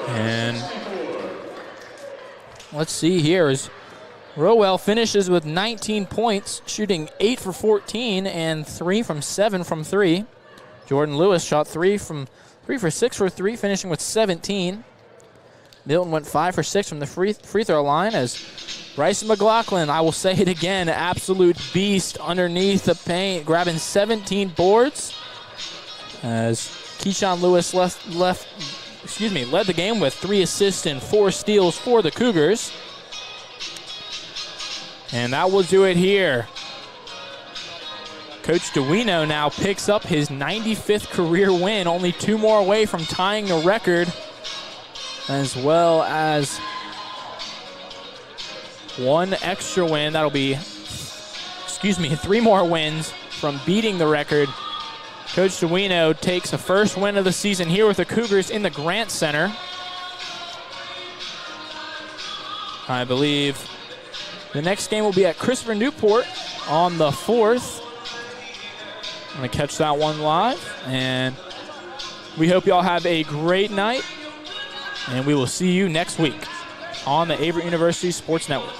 And let's see here as Rowell finishes with 19 points, shooting 8 for 14 and 3 from 7 from 3. Jordan Lewis shot 3 for 6 for 3, finishing with 17. Milton went 5 for 6 from the free throw line as Bryson McLaughlin, I will say it again, absolute beast underneath the paint, grabbing 17 boards. As Keyshawn Lewis led the game with 3 assists and 4 steals for the Cougars. And that will do it here Coach Duino now picks up his 95th career win, only 2 more away from tying the record, as well as 1 extra win. That'll be, 3 more wins from beating the record. Coach Duino takes a first win of the season here with the Cougars in the Grant Center. I believe the next game will be at Christopher Newport on the 4th. I'm going to catch that one live. And we hope you all have a great night. And we will see you next week on the Averett University Sports Network.